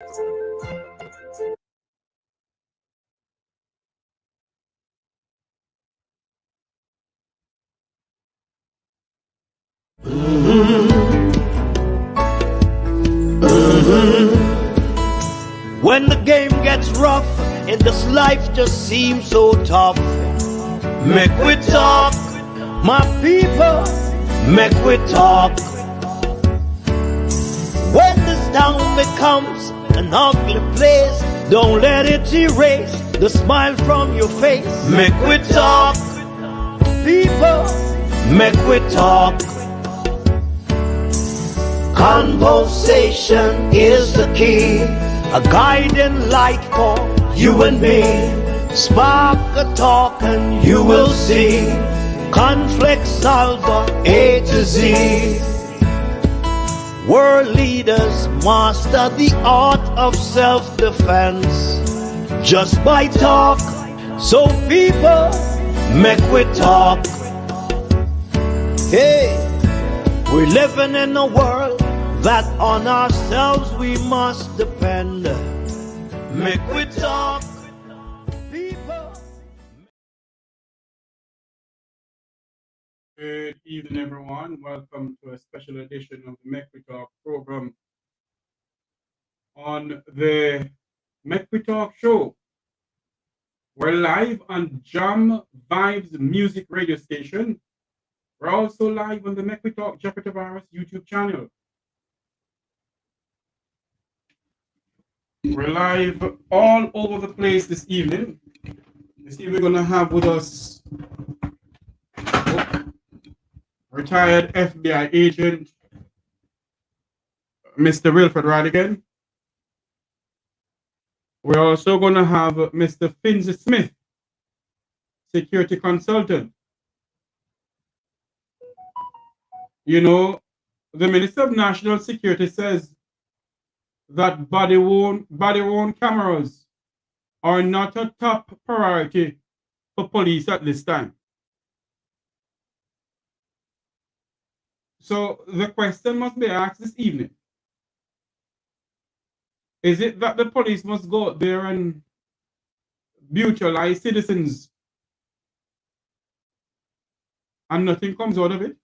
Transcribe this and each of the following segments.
When the game gets rough and this life just seems so tough, make we talk, my people, make we talk. When this town becomes an ugly place, don't let it erase the smile from your face. Make we talk, people, make we talk. Conversation is the key, a guiding light for you and me. Spark a talk and you will see. Conflict solver A to Z. World leaders master the art of self-defense just by talk. So people, make we talk. Hey, we're living in a world that on ourselves we must depend. Make we talk, people. Good evening, everyone. Welcome to a special edition of the Make We Talk program. On the Make We Talk show, we're live on Jam Vibes Music Radio Station. We're also live on the Make We Talk Jupiter Virus YouTube channel. We're live all over the place this evening. This evening we're going to have with us retired FBI agent, Mr. Wilfred Rattigan. We're also going to have Mr. Finzi-Smith, security consultant. You know, the Minister of National Security says that body-worn cameras are not a top priority for police at this time. So the question must be asked this evening. Is it that the police must go out there and brutalize citizens and nothing comes out of it?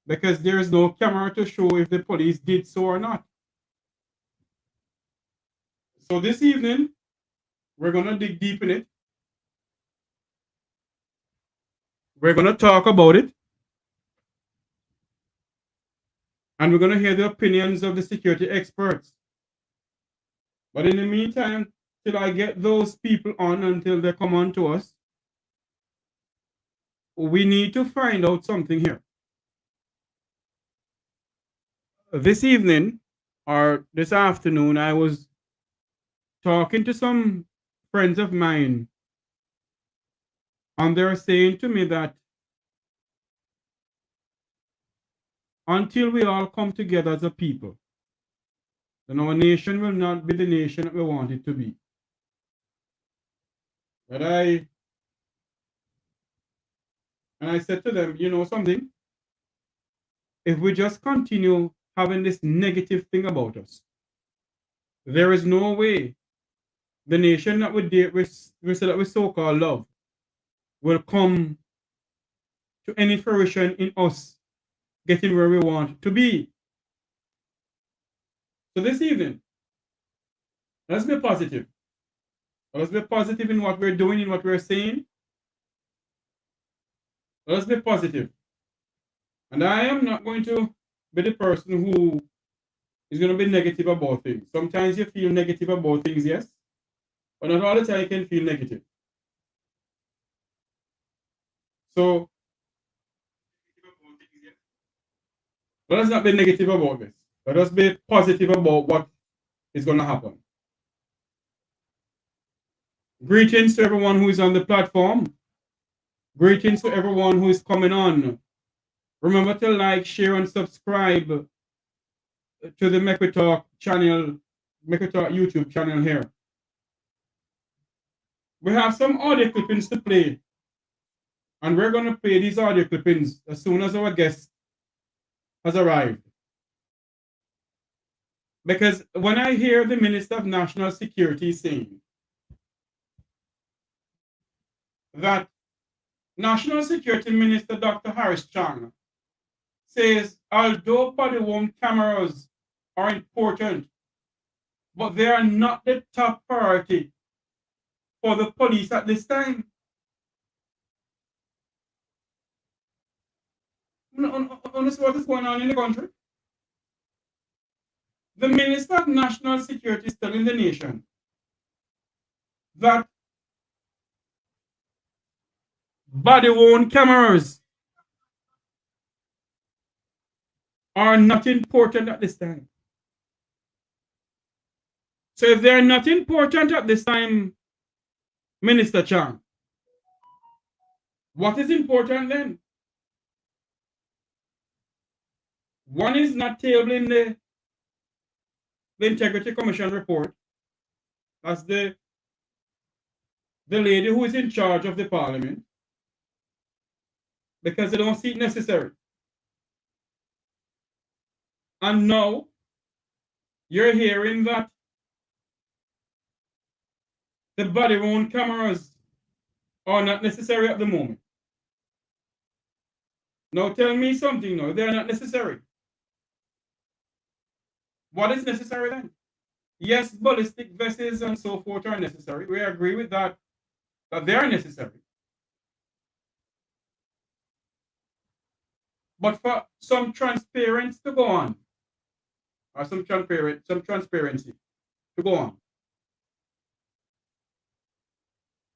Because there is no camera to show if the police did so or not. So this evening, we're going to dig deep in it. We're going to talk about it. And we're going to hear the opinions of the security experts. But in the meantime, till I get those people on, until they come on to us, we need to find out something here. This evening, or this afternoon, I was talking to some friends of mine, and they're saying to me that until we all come together as a people, then our nation will not be the nation that we want it to be. But I said to them, you know something? If we just continue having this negative thing about us, there is no way the nation that we say that we so-called love will come to any fruition in us getting where we want to be. So this evening, let's be positive. Let's be positive in what we're doing, in what we're saying. Let's be positive. And I am not going to be the person who is going to be negative about things. Sometimes you feel negative about things, yes, but not all the time you can feel negative. So, let us not be negative about this. Let us be positive about what is going to happen. Greetings to everyone who is on the platform. Greetings to everyone who is coming on. Remember to like, share, and subscribe to the Make We Talk channel, Make We Talk YouTube channel here. We have some audio clippings to play, and we're going to play these audio clippings as soon as our guest has arrived. Because when I hear the Minister of National Security saying that National Security Minister Dr. Horace Chang says, although body-worn cameras are important, but they are not the top priority for the police at this time. Honestly, what is going on in the country? The Minister of National Security is telling the nation that body-worn cameras are not important at this time. So if they're not important at this time, Minister Chang, what is important then? One is not tabling the Integrity Commission report. That's the lady who is in charge of the parliament, because they don't see it necessary. And now you're hearing that the body-worn cameras are not necessary at the moment. Now tell me something now. They're not necessary. What is necessary then? Yes, ballistic vests and so forth are necessary. We agree with that they are necessary. But for some transparency to go on, or some transparency to go on,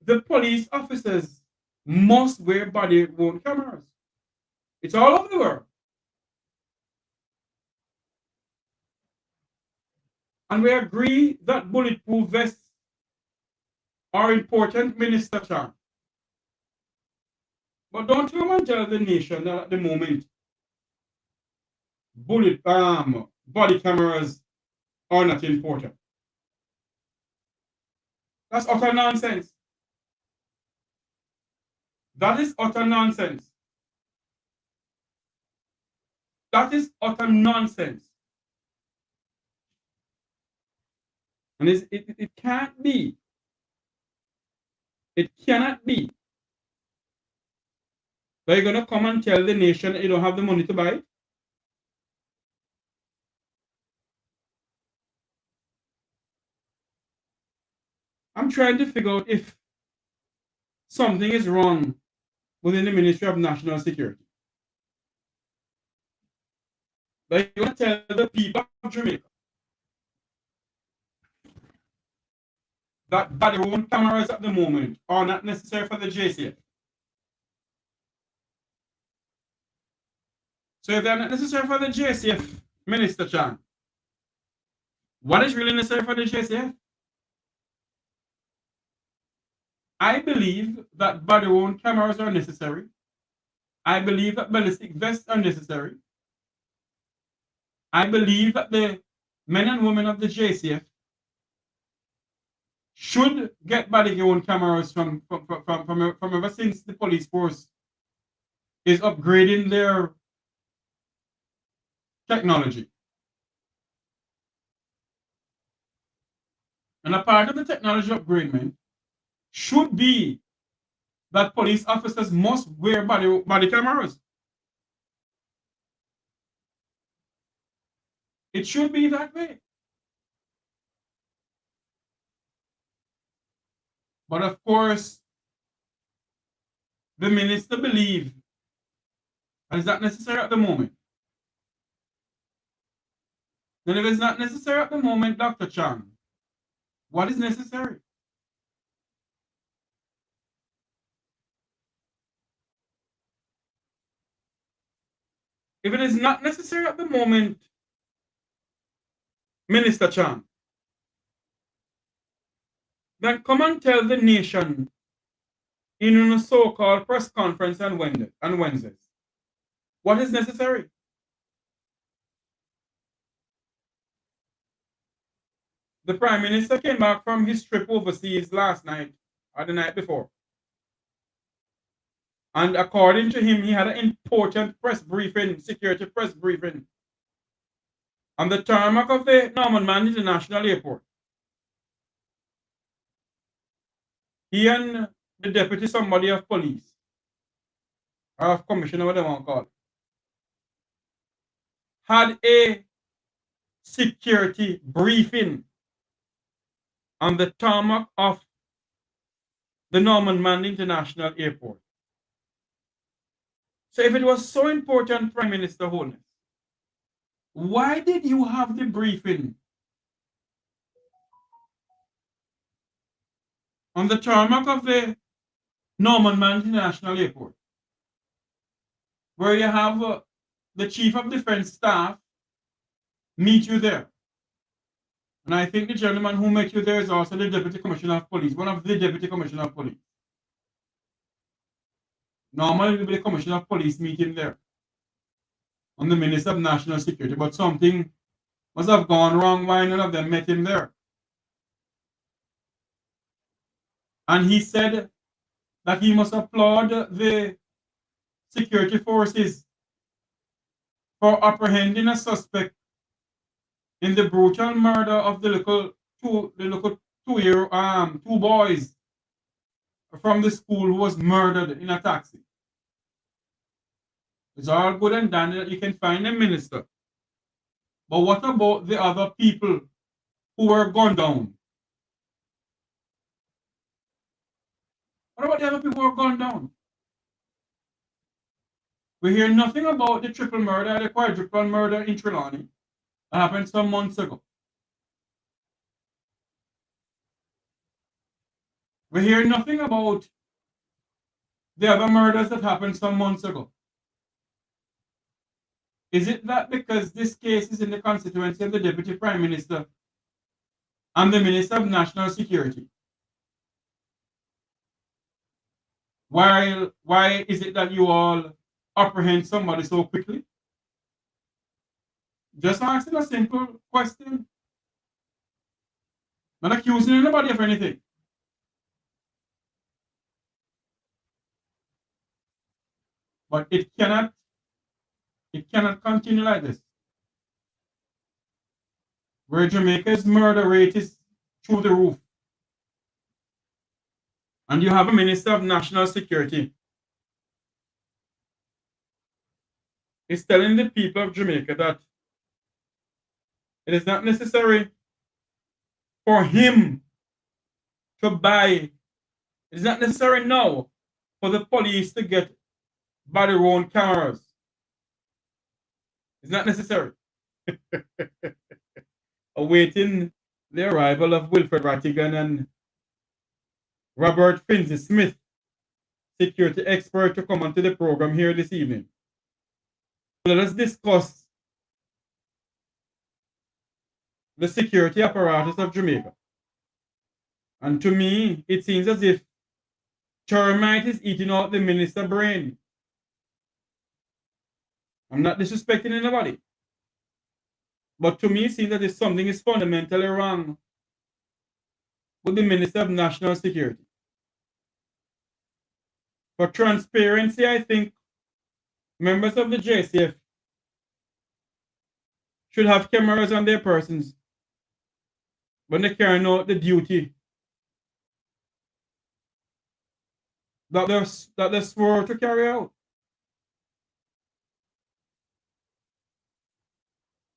the police officers must wear body-worn cameras. It's all over the world. And we agree that bulletproof vests are important, Minister Chang. But don't come and tell the nation that at the moment body cameras are not important. That's utter nonsense. That is utter nonsense. That is utter nonsense. And it can't be. It cannot be that you're going to come and tell the nation that you don't have the money to buy it. I'm trying to figure out if something is wrong within the Ministry of National Security. That you're going to tell the people of Jamaica that body-worn cameras at the moment are not necessary for the JCF. So if they're not necessary for the JCF, Minister Chan, what is really necessary for the JCF? I believe that body-worn cameras are necessary. I believe that ballistic vests are necessary. I believe that the men and women of the JCF should get body-worn cameras from ever since the police force is upgrading their technology. And a part of the technology upgradement should be that police officers must wear body cameras. It should be that way. But of course, the minister believes that it's not necessary at the moment. Then if it's not necessary at the moment, Dr. Chang, what is necessary? If it is not necessary at the moment, Minister Chang, then come and tell the nation in a so-called press conference on Wednesdays what is necessary. The Prime Minister came back from his trip overseas last night or the night before. And according to him, he had an important press briefing, security press briefing on the tarmac of the Norman Mann International Airport. He and the deputy somebody of police, or of commissioner, whatever they want to call it, had a security briefing on the tarmac of the Norman Mann International Airport. So if it was so important, Prime Minister Holness, why did you have the briefing on the tarmac of the Norman Mann International Airport, where you have the Chief of Defense Staff meet you there? And I think the gentleman who met you there is also the Deputy Commissioner of Police, one of the Deputy Commissioner of Police. Normally, it will be the Commissioner of Police meeting there on the Minister of National Security, but something must have gone wrong why none of them met him there. And he said that he must applaud the security forces for apprehending a suspect in the brutal murder of the two boys from the school who was murdered in a taxi. It's all good and dandy that you can find a minister. But what about the other people who were gunned down? What about the other people who were gunned down? We hear nothing about the triple murder, the quadruple murder in Trelawney that happened some months ago. We hear nothing about the other murders that happened some months ago. Is it that because this case is in the constituency of the Deputy Prime Minister and the Minister of National Security? Why is it that you all apprehend somebody so quickly? Just asking a simple question. Not accusing anybody of anything. But it cannot continue like this. Where Jamaica's murder rate is through the roof. And you have a Minister of National Security is telling the people of Jamaica that it is not necessary for him to buy, it is not necessary now for the police to get body-worn cameras. It's not necessary. Awaiting the arrival of Wilfred Rattigan and Robert Finzi-Smith, security expert, to come onto the program here this evening. Let us discuss the security apparatus of Jamaica. And to me, it seems as if termite is eating out the minister's brain. I'm not disrespecting anybody. But to me, it seems that something is fundamentally wrong with the Minister of National Security. For transparency, I think members of the JCF should have cameras on their persons when they carry out the duty that they swore to carry out.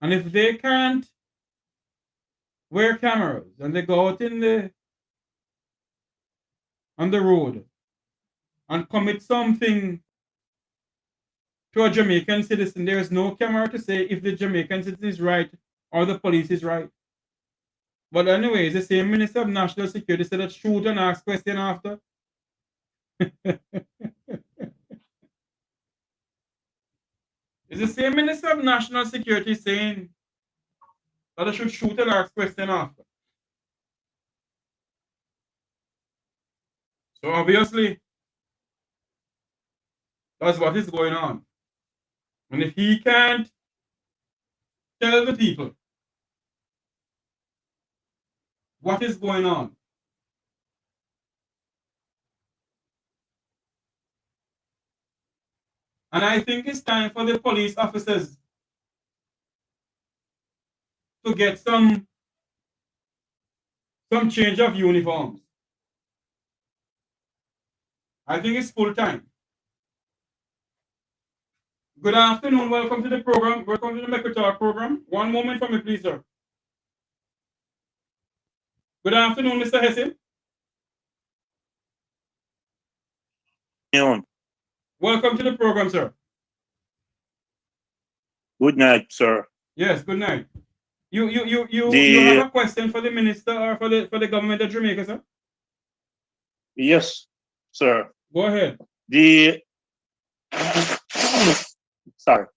And if they can't wear cameras and they go out on the road and commit something to a Jamaican citizen, there is no camera to say if the Jamaican citizen is right or the police is right. But anyway, the same Minister of National Security said that shoot and ask question after. Is the same Minister of National Security saying that I should shoot and ask question after? So obviously, that's what is going on. And if he can't tell the people what is going on, and I think it's time for the police officers to get some change of uniforms. I think it's full time. Good afternoon. Welcome to the program. Welcome to the Make Talk program. One moment for me, please, sir. Good afternoon, Mr. Hesse. Welcome to the program, sir. Good night, sir. Yes, good night. You have a question for the minister or for the government of Jamaica, sir? Yes, sir. Go ahead. The sorry,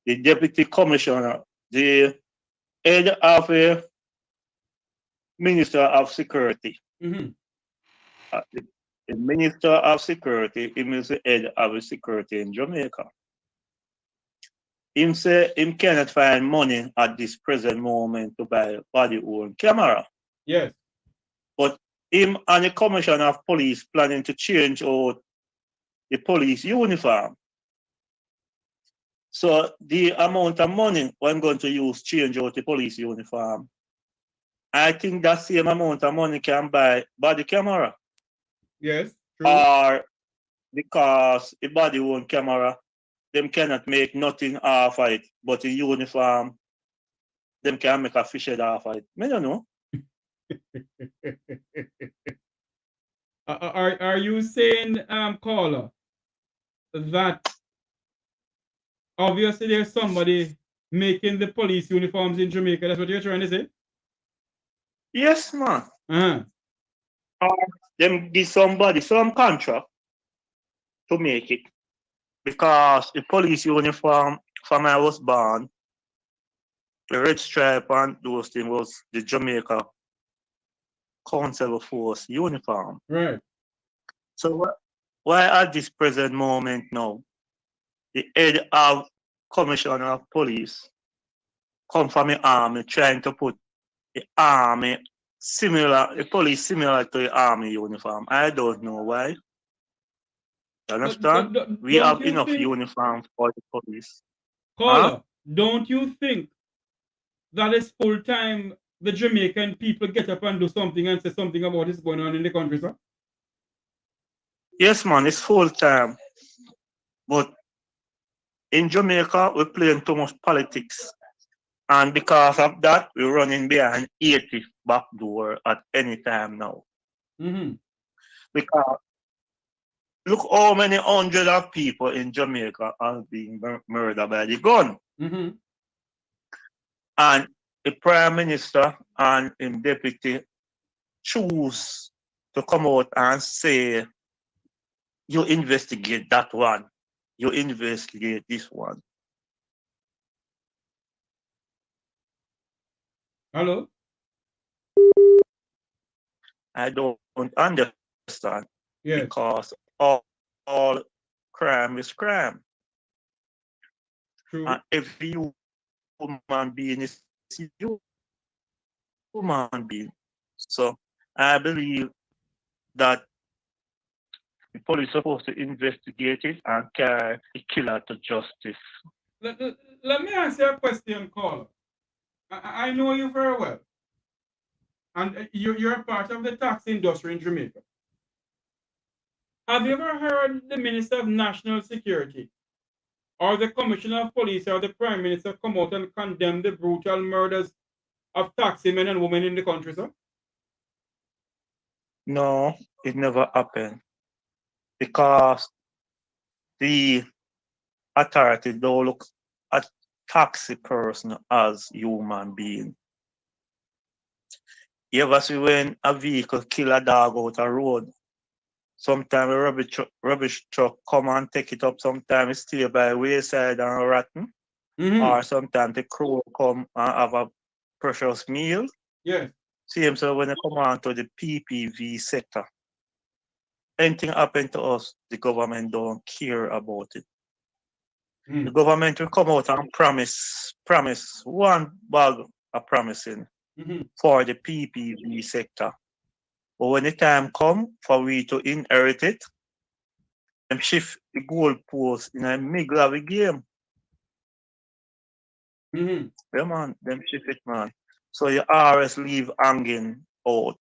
the deputy commissioner, the head of a minister of security. Mm-hmm. The minister of security, he is the head of security in Jamaica. Him say him cannot find money at this present moment to buy body worn camera. Yes. But him and the commissioner of police planning to change out the police uniform. So the amount of money I'm going to use change out the police uniform, I think that same amount of money can buy body camera. Yes, true. Or because a body worn camera, them cannot make nothing off of it, but the uniform, them can make a fish head off of it. I don't know. Are you saying, caller, that obviously there's somebody making the police uniforms in Jamaica? That's what you're trying to say? Yes, man. Uh-huh. Them give somebody some contract to make it. Because the police uniform from I was born, the red stripe and those things was the Jamaica Council Force uniform. Right. So why at this present moment now, the head of commissioner of police come from the army trying to put the army similar, the police similar to the army uniform. I don't know why. You understand? We have enough uniforms for the police. Caller, don't you think that it's full time the Jamaican people get up and do something and say something about what's going on in the country, sir? Yes, man, it's full time. But in Jamaica, we're playing too much politics. And because of that, we're running behind 80 back door at any time now. Mm-hmm. Because look how many hundreds of people in Jamaica are being murdered by the gun. Mm-hmm. And the Prime Minister and his deputy choose to come out and say, you investigate that one, you investigate this one. Hello? I don't understand. Yes. Because all crime is crime. True. And every human being is human being. So I believe that the police are supposed to investigate it and carry the killer to justice. Let me ask you a question, caller. I know you very well. And you're a part of the taxi industry in Jamaica. Have you ever heard the Minister of National Security or the Commissioner of Police or the Prime Minister come out and condemn the brutal murders of taxi men and women in the country, sir? No, it never happened. Because the authority don't look at taxi person as human being. You ever see when a vehicle kill a dog out a road? Sometimes a rubbish truck come and take it up. Sometimes it stay by wayside and rotten. Mm-hmm. Or sometimes the crew come and have a precious meal. Yes. Same so when they come on to the PPV sector. Anything happen to us, the government don't care about it. Mm. The government will come out and promise one bag of promising for the PPV sector. But when the time come for we to inherit it, them shift the goalpost in the middle of the game. Mm-hmm. Yeah, man, them ship it, man. So your RS leave hanging out.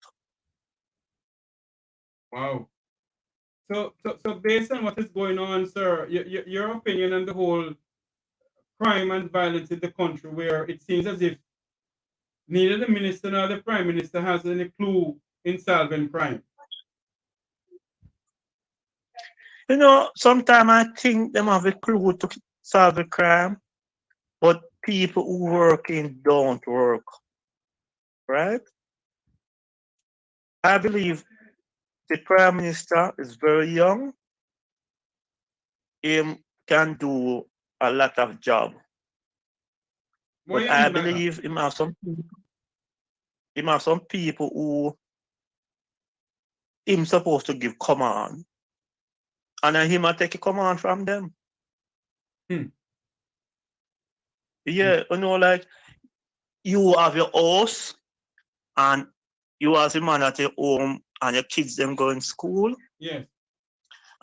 Wow. So based on what is going on, sir, your opinion on the whole crime and violence in the country, where it seems as if neither the minister nor the prime minister has any clue in solving crime. You know, sometimes I think them have a clue to solve a crime, but people who working don't work, right? I believe the prime minister is very young. Him can do a lot of job, What do but you I mean by that? believe him have some people who him supposed to give command, and then him a take a command from them. Hmm. Hmm. Yeah, you know, like you have your house, and you as a man at your home, and your kids them go in school, Yes.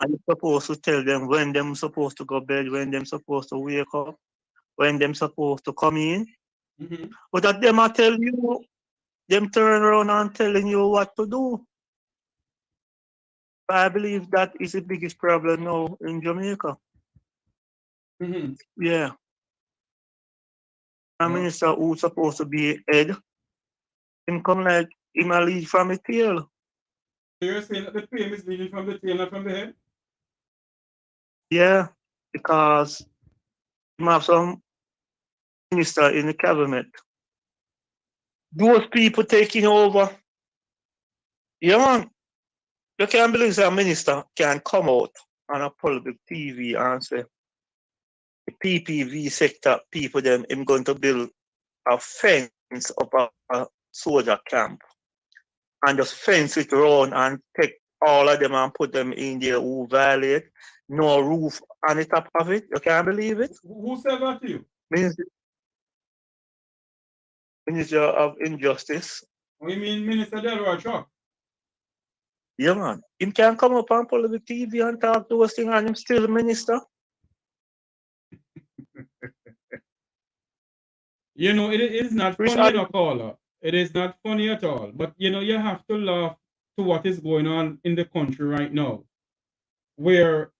and you're supposed to tell them when them supposed to go bed, when them supposed to wake up, when them supposed to come in. Mm-hmm. But that them I tell you, them turn around and telling you what to do. I believe that is the biggest problem now in Jamaica. Mm-hmm. Yeah. Prime Wow. Minister who's supposed to be head, him come like him a lead from a tail. So you're saying that the fame is leading from the tail, not from the head? Yeah. Because him have some minister in the cabinet. Those people taking over. Yeah, man. You can't believe that a minister can come out on a public TV and say the PPV sector people them him going to build a fence up a soldier camp and just fence it around and take all of them and put them in there who violate. No roof on the top of it. You can't believe it. Who said that to you? Minister, Minister of Injustice. What you mean, Minister Delroy Chuck? Yeah, man. Him can come up on public TV and talk those things and him still the minister. You know, it is not Which funny, I, you know, caller. It is not funny at all. But, you know, you have to laugh to what is going on in the country right now, where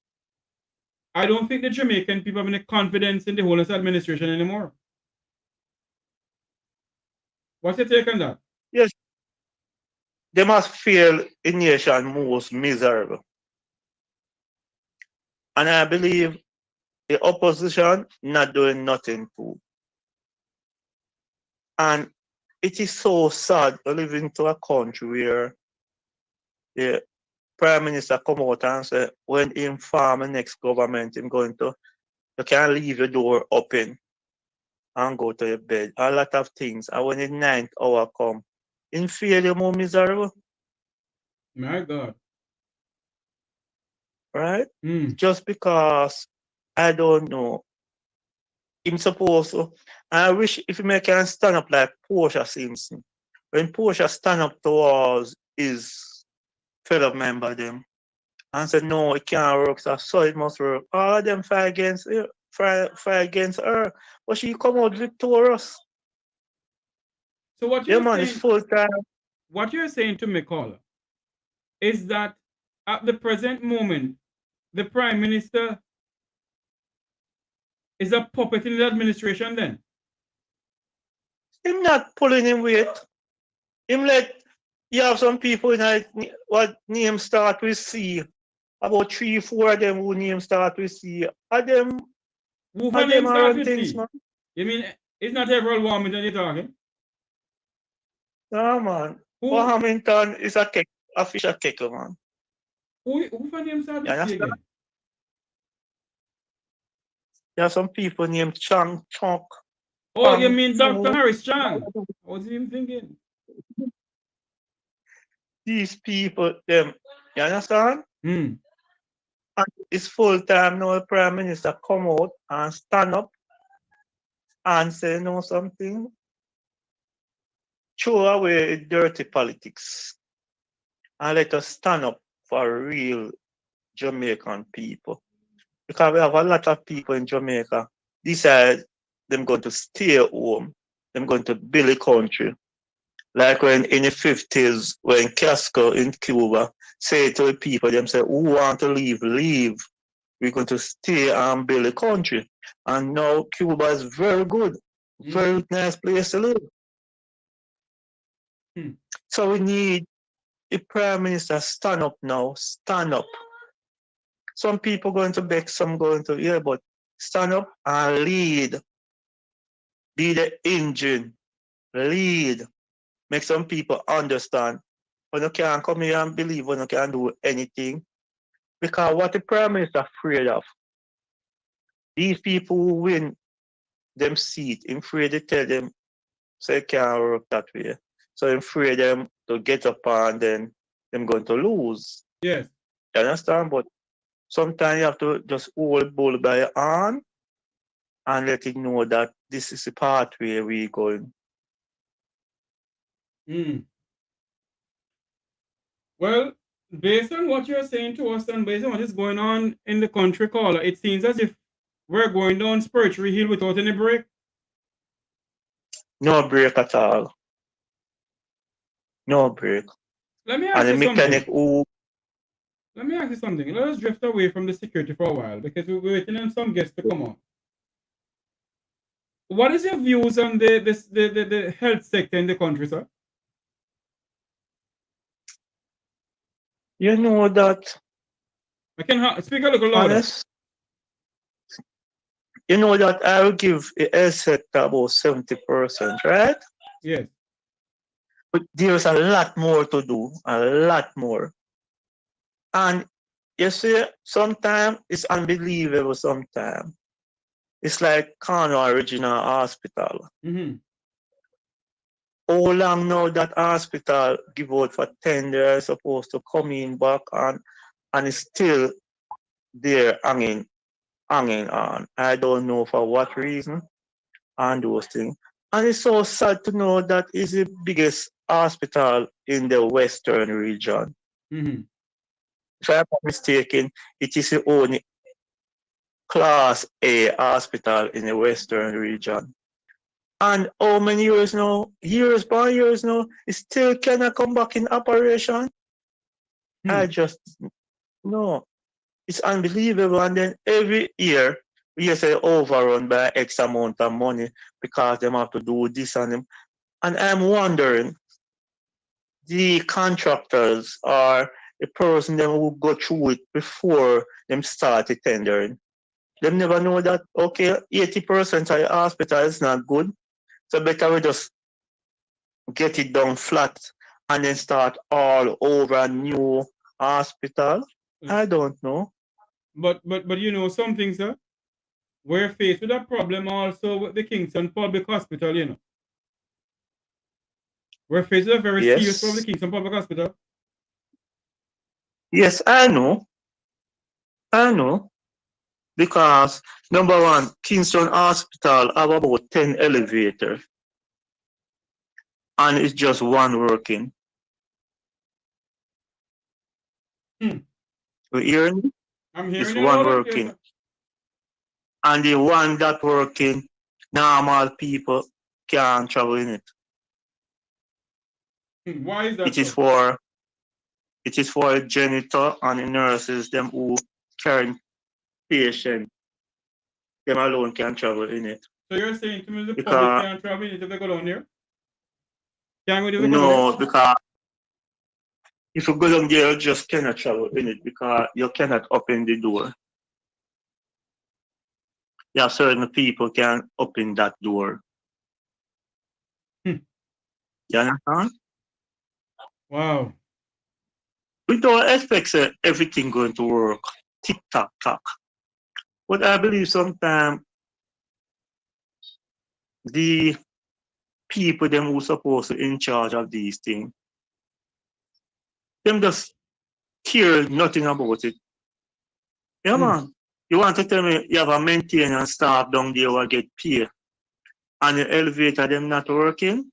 I don't think the Jamaican people have any confidence in the whole administration anymore. What's your take on that? yes, they must feel a nation most miserable. And I believe the opposition not doing nothing too. And it is so sad to live into a country where the prime minister come out and say when he inform the next government him going to you can't leave your door open and go to your bed. A lot of things. And when the ninth hour come, in feel you more miserable, My God. right? Hmm. Just because I don't know. Him supposed to. I wish if he can stand up like Portia Simpson. When Portia stand up towards his fellow member them and said no, it can't work, so it must work. All of them fight against her, fight against her. But she come out victorious. So Yeah man, it's full time. what you're saying to me, caller, is that at the present moment, the prime minister is a puppet in the administration then? Him not pulling him weight. Him let you have some people in what name start with C. About 3, 4 of them who name start with C. Who Are for them name are start run with things, C? man. You mean it's not everyone Warmington you're talking? Nah man. Who Hamilton is a fish a cake, man. who for name start You with C understand? again? There are some people named Chang Chong Oh, you Pang mean Dr. Fu. Horace Chang? I was even thinking. These people, them, you understand? Hmm. And it's full time now. The Prime Minister come out and stand up and say, you know something, throw away dirty politics and let us stand up for real Jamaican people. Because we have a lot of people in Jamaica decide them going to stay home. Them going to build a country. Like when in the 50s, when Castro in Cuba say to the people, them say, who want to leave, leave. We're going to stay and build a country. And now Cuba is very good, very nice place to live. So we need the Prime Minister stand up now, stand up. Some people going to beg, some going to, yeah, but stand up and lead. Be the engine, lead. Make some people understand. When you can't come here and believe when you can't do anything. Because what the Prime Minister afraid of, these people who win them seat, I'm afraid to tell them, so it can't work that way. So I'm afraid them to get up and then them going to lose. Yes. You understand? But sometimes you have to just hold bull by your arm and let it know that this is the pathway we're going. Well, based on what you're saying to us and based on what is going on in the country, caller, it seems as if we're going down spiritual hill without any break. No break at all. No break. Let me And ask the you mechanic something. who Let me ask you something. Let us drift away from the security for a while because we're waiting on some guests to come on. What is your views on the health sector in the country, sir? you know that I can speak a little louder. honest. You know that I will give the health sector about 70%, right? Yes. But there's a lot more to do, a lot more. And you see, sometimes it's unbelievable sometimes. It's like Kano Original Hospital. How long now that hospital give out for 10 years supposed to come in back and it's still there hanging on. I don't know for what reason and those things. And it's so sad to know that it's the biggest hospital in the Western region. If I'm not mistaken, it is the only Class A hospital in the Western region. And how many years now? Years by years now, it still cannot come back in operation. I just no. It's unbelievable. And then every year we say overrun by X amount of money because they have to do this and them. And I'm wondering, the contractors or the person them who go through it before them start the tendering. Them never know that okay, 80% of the hospital is not good. So better we just get it down flat and then start all over a new hospital. I don't know. But you know something, sir? We're faced with a problem also with the Kingston Public Hospital, you know. We're faced with a very serious problem with the Kingston Public Hospital. Yes, I know. I know. Because number one, Kingston Hospital have about 10 elevators. And it's just one working. You hearing me? I'm hearing it's you one loud and working. clear, And the one that working, normal people can't travel in it. Why is that? It is for a janitor and the nurses, them who carry patients. Them alone can travel in it. So you're saying to me the public can't travel in it if they go down there? Can't we do it? No, because if you go down there, you just cannot travel in it because you cannot open the door. Yeah, certain people can open that door. You understand? Wow. We don't expect everything going to work. Tick tock tock. But I believe sometimes the people them who supposed to in charge of these things, them just care nothing about it. Yeah, man. You want to tell me you have a maintenance staff down there who get paid and the elevator them not working?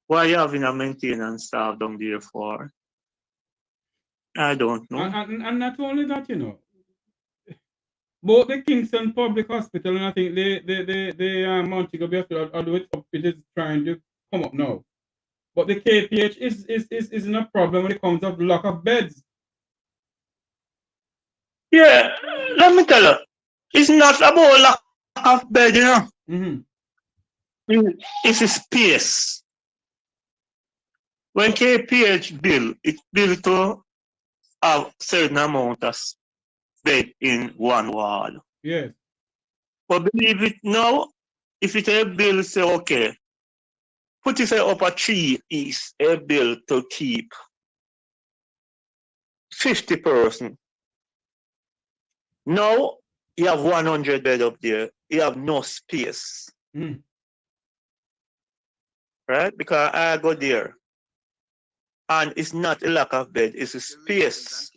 Why are you having a maintenance staff down there for? I don't know. And not only that, you know, Both the Kingston Public Hospital and I think the Montego Bay Hospital, although it is trying to come up now. But the KPH isn't a problem when it comes to lack of beds. Yeah, let me tell you, it's not about lack of bed, you know. Mm-hmm. It's a space. When KPH build, it's built to have certain amount of bed in one wall. Yes. But believe it now, if it a bill say okay, put it up a tree is a bill to keep 50 person. Now you have 100 bed up there. You have no space. Mm. Right? Because I go there. And it's not a lack of bed, it's a space.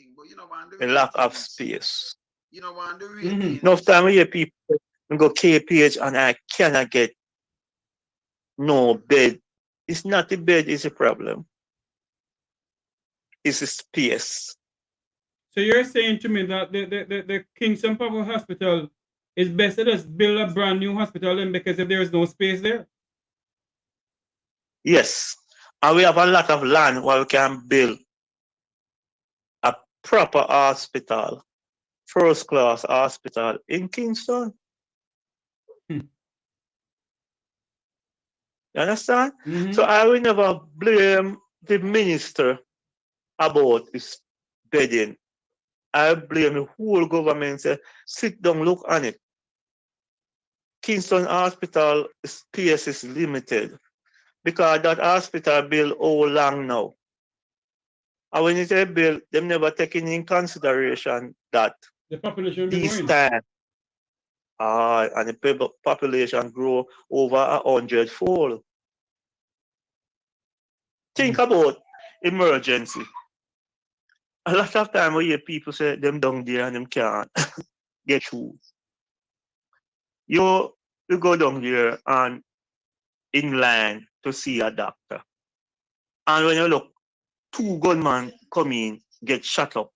A lack of space. Mm-hmm. Enough time we hear people go KPH and I cannot get no bed. It's not the bed is a problem. It's a space. So you're saying to me that the Kingston Public Hospital is best to just build a brand new hospital then because if there is no space there? Yes. And we have a lot of land where we can build a proper hospital, first class hospital in Kingston. Hmm. You understand? Mm-hmm. So I will never blame the minister about his bedding. I blame the whole government. Say, sit down, look on it. Kingston Hospital space is limited because that hospital built all long now. And when you say build, them never taking in consideration that The population will be these growing. times and the population grow over 100-fold. Think about emergency. A lot of time we hear people say them down there and them can't get through. You go down there and in line to see a doctor. And when you look, 2 gunmen come in, get shot up.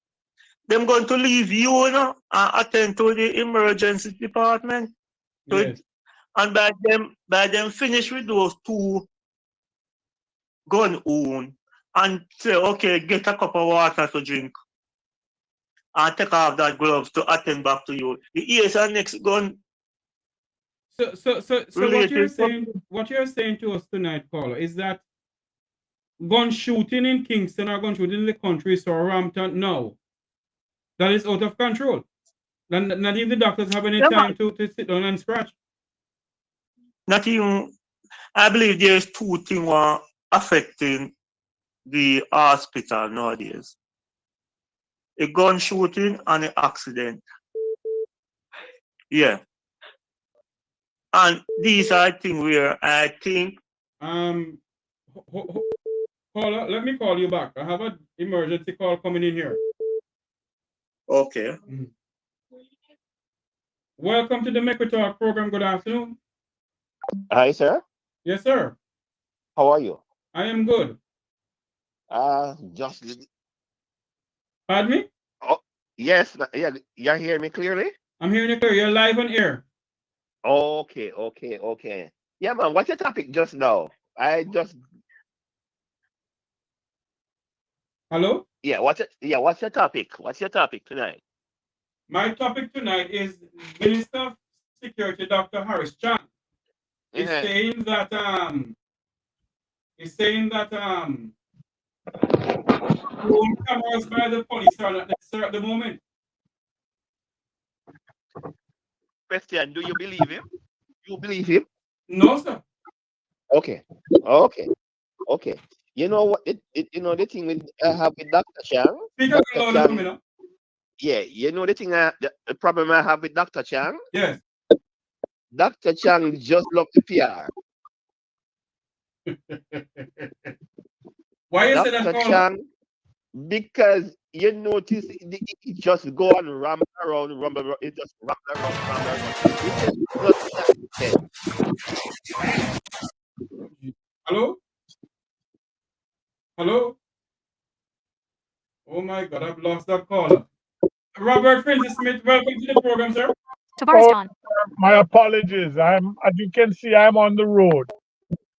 Them going to leave you, and attend to the emergency department. Yes. And by them finish with those 2 gun own and say, okay, get a cup of water to drink. And take off that gloves to attend back to you. The ears and next gun. So what you're saying to us tonight, caller, is that gun shooting in Kingston or gun shooting in the country, so Rampton, no. That is out of control. Not even the doctors have any time to sit down and scratch. Not even, I believe there's 2 things affecting the hospital nowadays. A gun shooting and an accident. Yeah. And these are things where I think. Caller, let me call you back. I have an emergency call coming in here. Okay. Mm-hmm. Welcome to the Make We Talk program. Good afternoon. Hi, sir. Yes, sir. How are you? I am good. Just. Pardon me? Oh, yes. Yeah, you hear me clearly? I'm hearing you clear. You're live on air. Okay. Yeah, man. What's your topic just now? Hello? Yeah. What's your topic? What's your topic tonight? My topic tonight is Minister of Security, Dr. Horace Chang, is saying that drone cameras by the police are not necessary at the moment. Question: do you believe him? You believe him? No, sir. Okay. You know what? The thing with I have with Dr. Chang. Speak a little louder for me now. Yeah, you know the problem I have with Dr. Chang? Yes. Dr. Chang just love the PR. Why you say that, Dr. Chang? Because you notice he just go and rumble around. It just rumble around. Hello? Hello? Oh my God, I've lost that caller. Robert Finzi-Smith, welcome to the program, sir. Tavares Oh, John. my apologies. As you can see, I'm on the road.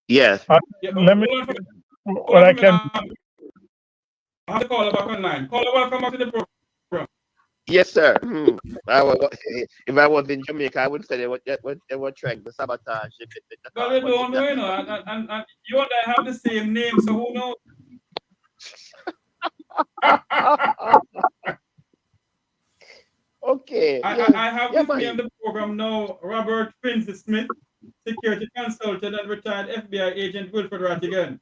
Yes. Yeah, Let me hold on for me. what I can. I have to call her back online. Caller, welcome back to the program. Yes, sir. If I was in Jamaica, I would say they were trying to sabotage the Well, call. you But don't know, you know, and you and I have the same name, so who knows? okay. Yeah. I have Yeah, with me on man. the program now Robert Finzi-Smith, security consultant and retired FBI agent Wilfred Rattigan.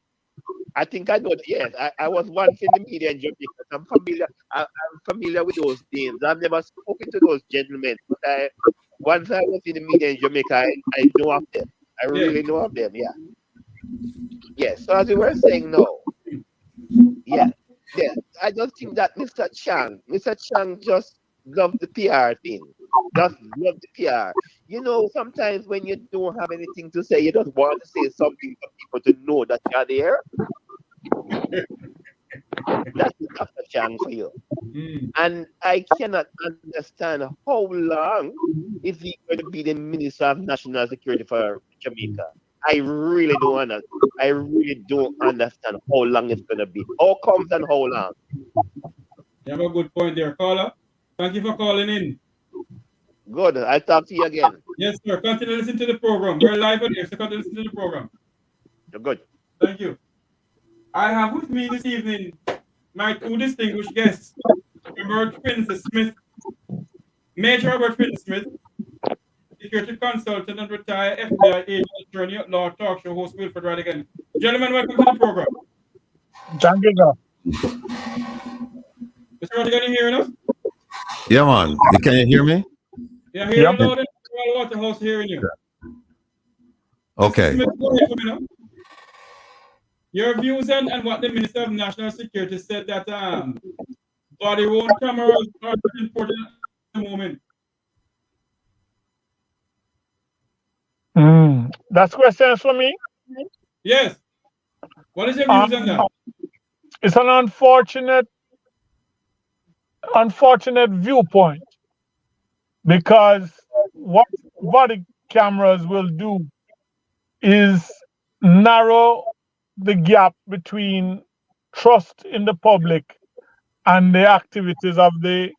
I think I know. Yes, I was once in the media in Jamaica. I'm familiar. I'm familiar with those names. I've never spoken to those gentlemen, but once I was in the media in Jamaica, I know of them. I Yeah. really know of them. Yeah. Yes. So as you were saying, no. Yeah. Yeah. I just think that Mr. Chang just loved the PR thing. Just love the PR. You know, sometimes when you don't have anything to say, you just want to say something for people to know that you're there. That's Dr. Chang for you. Mm. And I cannot understand how long is he going to be the Minister of National Security for Jamaica. I really don't understand. I really don't understand how long it's going to be. How comes and how long? You have a good point there, caller. Thank you for calling in. Good. I'll talk to you again. Yes, sir. Continue to listen to the program. We're live on here, so continue to listen to the program. You're good. Thank you. I have with me this evening my two distinguished guests, Robert Finzi-Smith, Major Robert Finzi-Smith, security consultant and retired FBI agent, attorney at law, talk show host Wilfred Rattigan. Gentlemen, welcome to the program. Thank you, sir. Mr. Rattigan, you hearing us? Yeah, man. Can you hear me? Yeah, hearing Yep. loud and clear. Waterhouse hearing you. Okay. Smith, go ahead for me now. Your views and what the Minister of National Security said that body worn cameras are important at the moment. That's questions for me. Yes. What is your views on that? It's an unfortunate viewpoint because what body cameras will do is narrow the gap between trust in the public and the activities of the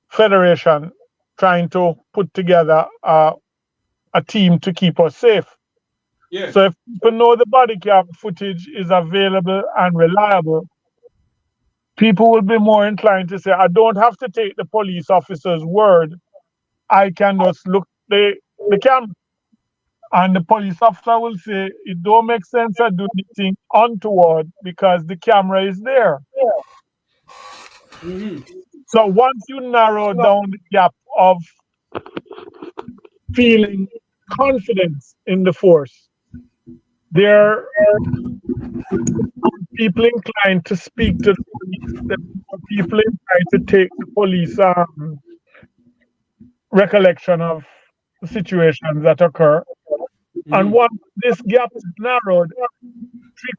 federation trying to put together a team to keep us safe. Yes. So if people know the body cam footage is available and reliable, people will be more inclined to say, I don't have to take the police officer's word. I can just look the camera. And the police officer will say, it don't make sense to do anything untoward because the camera is there. Mm-hmm. So once you narrow down the gap of feeling confidence in the force, there are people inclined to speak to the police, there are people inclined to take the police recollection of the situations that occur. Mm-hmm. And once this gap is narrowed,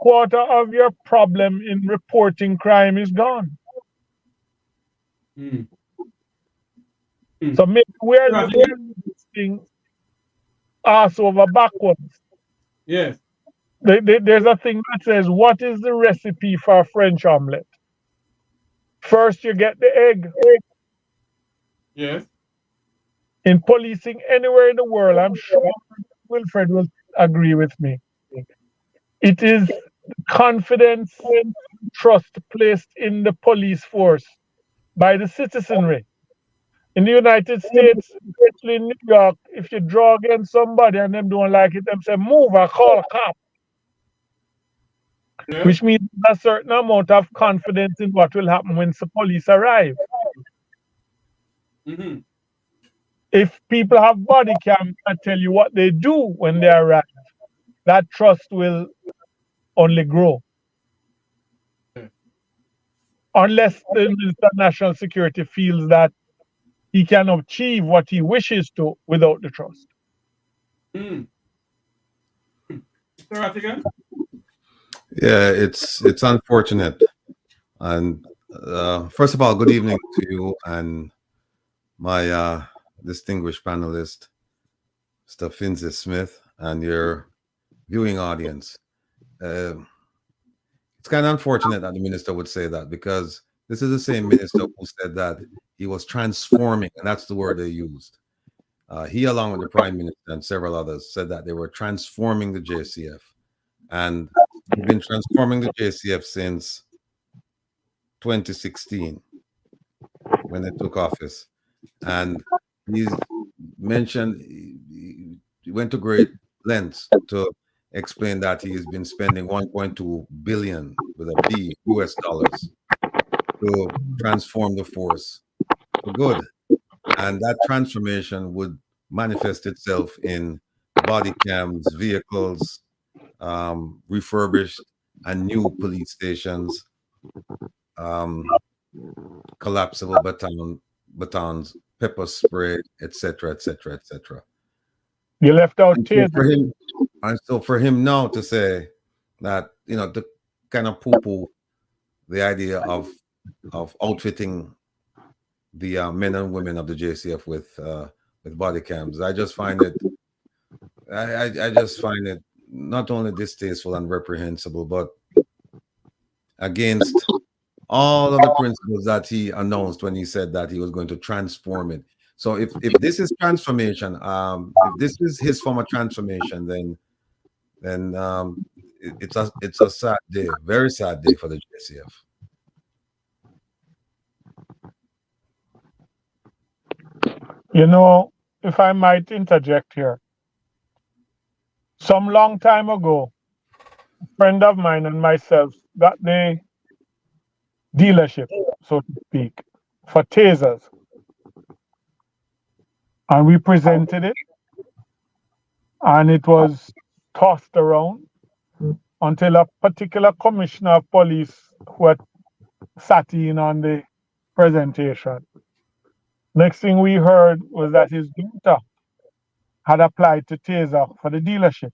3/4 of your problem in reporting crime is gone. Mm-hmm. So maybe we're looking at this thing ass over backwards. Yes. There's a thing that says, what is the recipe for a French omelette? First, you get the egg. Yes. In policing anywhere in the world, I'm sure Wilfred will agree with me. It is confidence, trust placed in the police force by the citizenry. In the United States, especially in New York, if you draw against somebody and them don't like it, them say, move or call a cop. Yes. Which means a certain amount of confidence in what will happen when the police arrive. Mm-hmm. If people have body cam and tell you what they do when they arrive, that trust will only grow. Yes. Unless the Minister of National Security feels that he can achieve what he wishes to without the trust. Mm. Mr. Rattigan? Yeah, it's unfortunate, and First of all, good evening to you and my distinguished panelist, Mr. Finzi-Smith, and your viewing audience. It's kind of unfortunate that the minister would say that, because this is the same minister who said that he was transforming, and that's the word they used. He, along with the Prime Minister and several others, said that they were transforming the JCF. And they've been transforming the JCF since 2016 when they took office. And he's mentioned, he went to great lengths to explain that he's been spending 1.2 billion with a B US dollars to transform the force for good. And that transformation would manifest itself in body cams, vehicles, refurbished and new police stations, collapsible batons, pepper spray, etc., etc., etc. You left out And so for him now to say that, to kind of poo-poo the idea of outfitting the men and women of the JCF with body cams, I just find it, I just find it not only distasteful and reprehensible, but against all of the principles that he announced when he said that he was going to transform it. So if this is transformation, if this is his form of transformation, then it's a sad day, very sad day for the JCF. If I might interject here, some long time ago, a friend of mine and myself got the dealership, so to speak, for tasers. And we presented it, and it was tossed around until a particular commissioner of police who had sat in on the presentation. Next thing we heard was that his daughter had applied to taser for the dealership,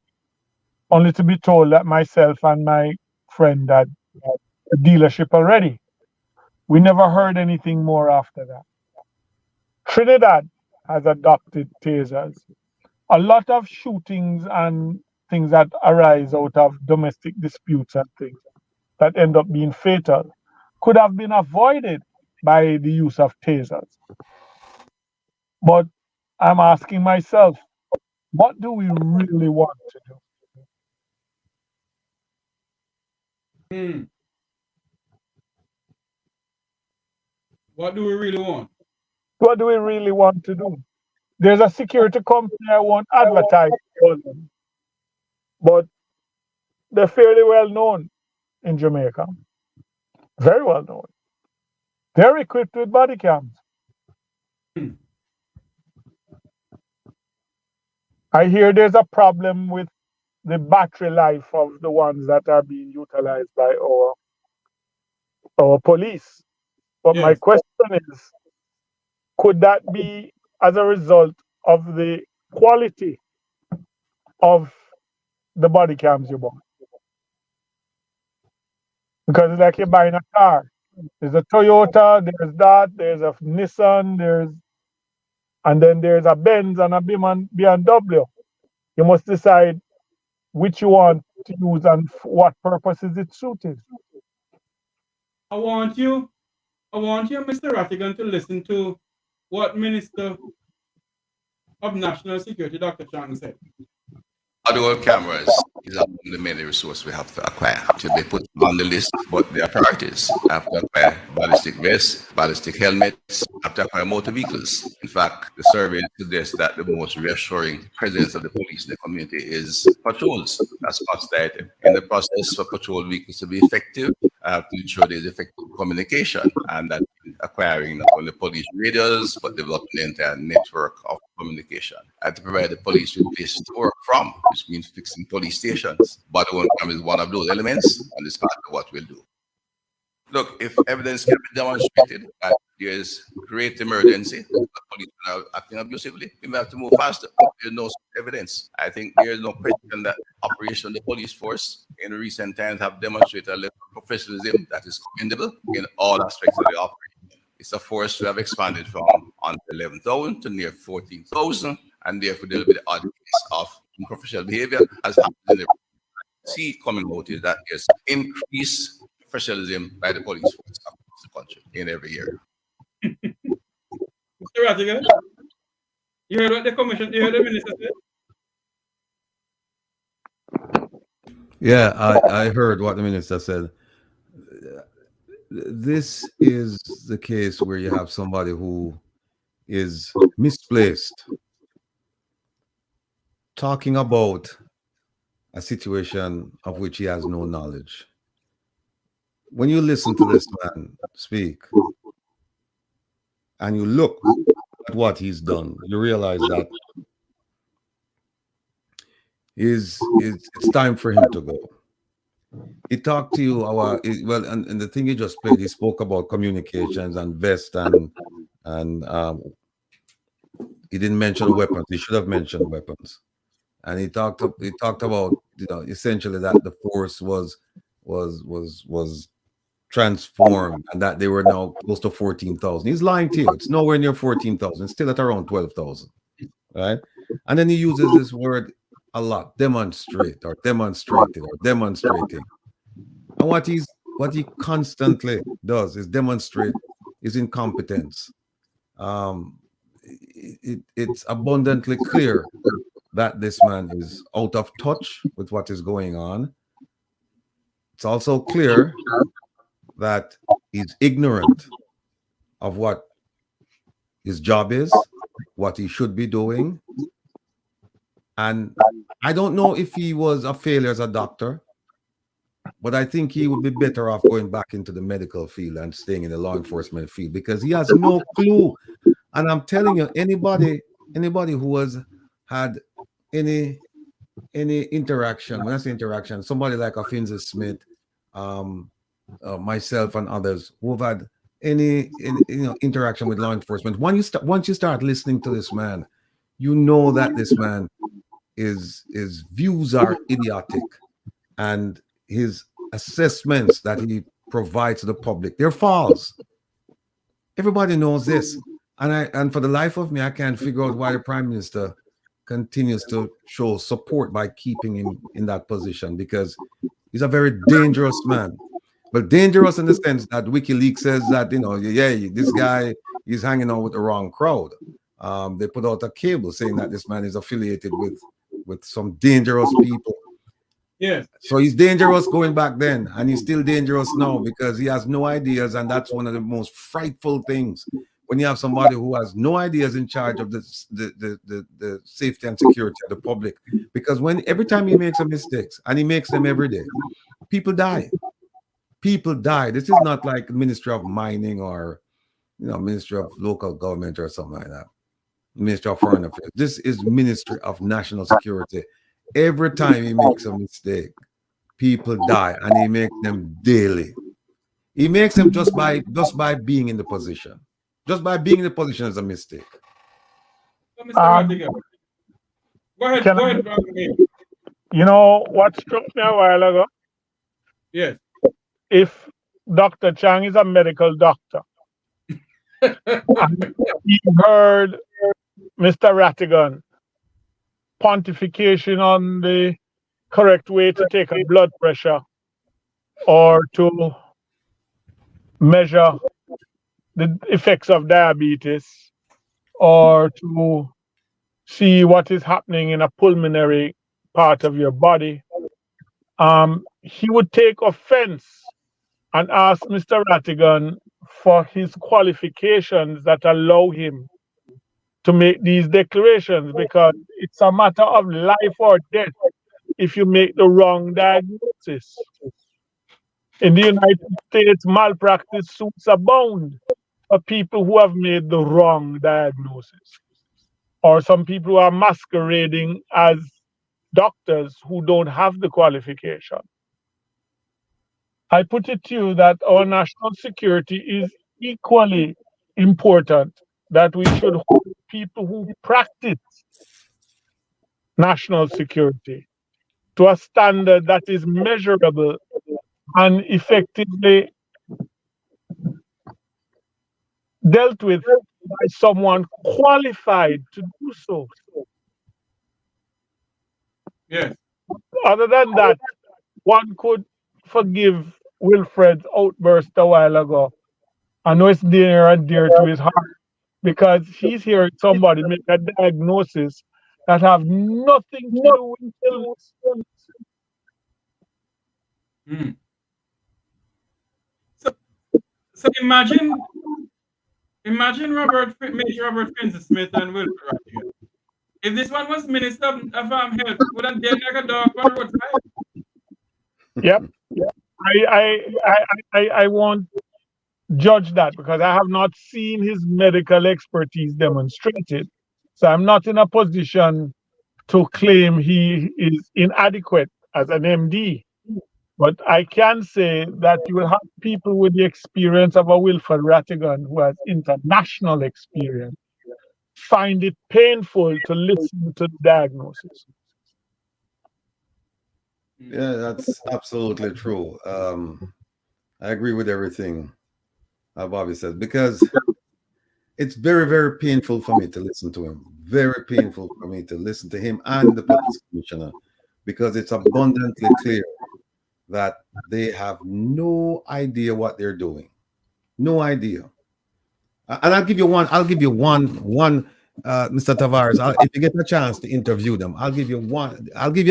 only to be told that myself and my friend had a dealership already. We never heard anything more after that. Trinidad has adopted tasers. A lot of shootings and things that arise out of domestic disputes and things that end up being fatal could have been avoided by the use of tasers. But I'm asking myself, what do we really want to do? What do we really want? What do we really want to do? There's a security company I won't advertise for them, but they're fairly well known in Jamaica. Very well known. They're equipped with body cams. I hear there's a problem with the battery life of the ones that are being utilized by our police. But Yes. my question is, could that be as a result of the quality of the body cams you bought? Because it's like you're buying a car. There's a Toyota, there's that, there's a Nissan, and then there's a Benz and a BMW. You must decide which you want to use and what purpose is it suited. I want you, Mr. Rattigan, to listen to what Minister of National Security, Dr. Chang, said. Dual cameras is the main resource we have to acquire to be put on the list, but they are priorities. We have to acquire ballistic vests, ballistic helmets, have to acquire motor vehicles. In fact, the survey suggests that the most reassuring presence of the police in the community is patrols. That's cost item. In the process for patrol vehicles to be effective, I have to ensure there's effective communication, and that acquiring not only police radios, but developing the entire network of communication. I have to provide the police with places to work from, which means fixing police stations. Body-worn cam is one of those elements, and it's part of what we'll do. Look, if evidence can be demonstrated that there is great emergency, the police are acting abusively, we may have to move faster. There's no evidence. I think there is no question that operation of the police force in recent times have demonstrated a level of professionalism that is commendable in all aspects of the operation. It's a force we have expanded from under 11,000 to near 14,000, and therefore there will be the odd case of unprofessional behavior as happens in the see coming out is that there's increased professionalism by the police force across the country in every year. Mr. Rattigan, you heard what the commission, you heard the minister said? Yeah, I heard what the minister said. This is the case where you have somebody who is misplaced, talking about a situation of which he has no knowledge. When you listen to this man speak and you look at what he's done, you realize that it's time for him to go. He talked to you and the thing he just played, he spoke about communications and vest and he didn't mention weapons. He should have mentioned weapons. And he talked about, essentially that the force was transformed and that they were now close to 14,000. He's lying to you. It's nowhere near 14,000. It's still at around 12,000, right? And then he uses this word a lot: demonstrate or demonstrated or demonstrating. And what he constantly does is demonstrate his incompetence. It's abundantly clear that this man is out of touch with what is going on. It's also clear that he's ignorant of what his job is, what he should be doing. And I don't know if he was a failure as a doctor, but I think he would be better off going back into the medical field and staying in the law enforcement field, because he has no clue. And I'm telling you, anybody who has had any interaction, when I say interaction, somebody like a Finzi-Smith, myself and others who have had any interaction with law enforcement, once you start listening to this man, you know that this man his views are idiotic, and his assessments that he provides to the public, they're false. Everybody knows this. And for the life of me, I can't figure out why the Prime Minister continues to show support by keeping him in that position, because he's a very dangerous man. But dangerous in the sense that WikiLeaks says that, this guy is hanging out with the wrong crowd. They put out a cable saying that this man is affiliated with some dangerous people. Yes. So he's dangerous going back then, and he's still dangerous now because he has no ideas, and that's one of the most frightful things. When you have somebody who has no ideas in charge of the safety and security of the public, because every time he makes a mistakes, and he makes them every day, people die. People die. This is not like Ministry of Mining or Ministry of Local Government or something like that. Ministry of Foreign Affairs. This is Ministry of National Security. Every time he makes a mistake, people die, and he makes them daily. He makes them just by being in the position. Just by being in the position is a mistake. So, Mr. Rattigan, go ahead. You know what struck me a while ago? Yes. If Dr. Chang is a medical doctor, and he heard Mr. Rattigan pontification on the correct way to take a blood pressure or to measure the effects of diabetes or to see what is happening in a pulmonary part of your body, he would take offense and ask Mr. Rattigan for his qualifications that allow him to make these declarations, because it's a matter of life or death if you make the wrong diagnosis. In the United States, malpractice suits abound for people who have made the wrong diagnosis, or some people who are masquerading as doctors who don't have the qualification. I put it to you that our national security is equally important, that we should hold people who practice national security to a standard that is measurable and effectively dealt with by someone qualified to do so. Yes. Other than that, one could forgive Wilfred's outburst a while ago. I know it's near and dear to his heart because he's hearing somebody make a diagnosis that have nothing to do with illness. Mm. So imagine Major Robert Finzi-Smith and Wilfred Rattigan. If this one was Minister of Health, wouldn't they like a dog on the roadside? Yep. I won't judge that because I have not seen his medical expertise demonstrated. So I'm not in a position to claim he is inadequate as an MD. But I can say that you will have people with the experience of a Wilfred Rattigan who has international experience find it painful to listen to the diagnosis. Yeah, that's absolutely true. I agree with everything Bobby said because it's very, very painful for me to listen to him. Very painful for me to listen to him and the police commissioner because it's abundantly clear that they have no idea what they're doing. No idea. And I'll give you one, Mr. Tavares. If you get a chance to interview them, I'll give you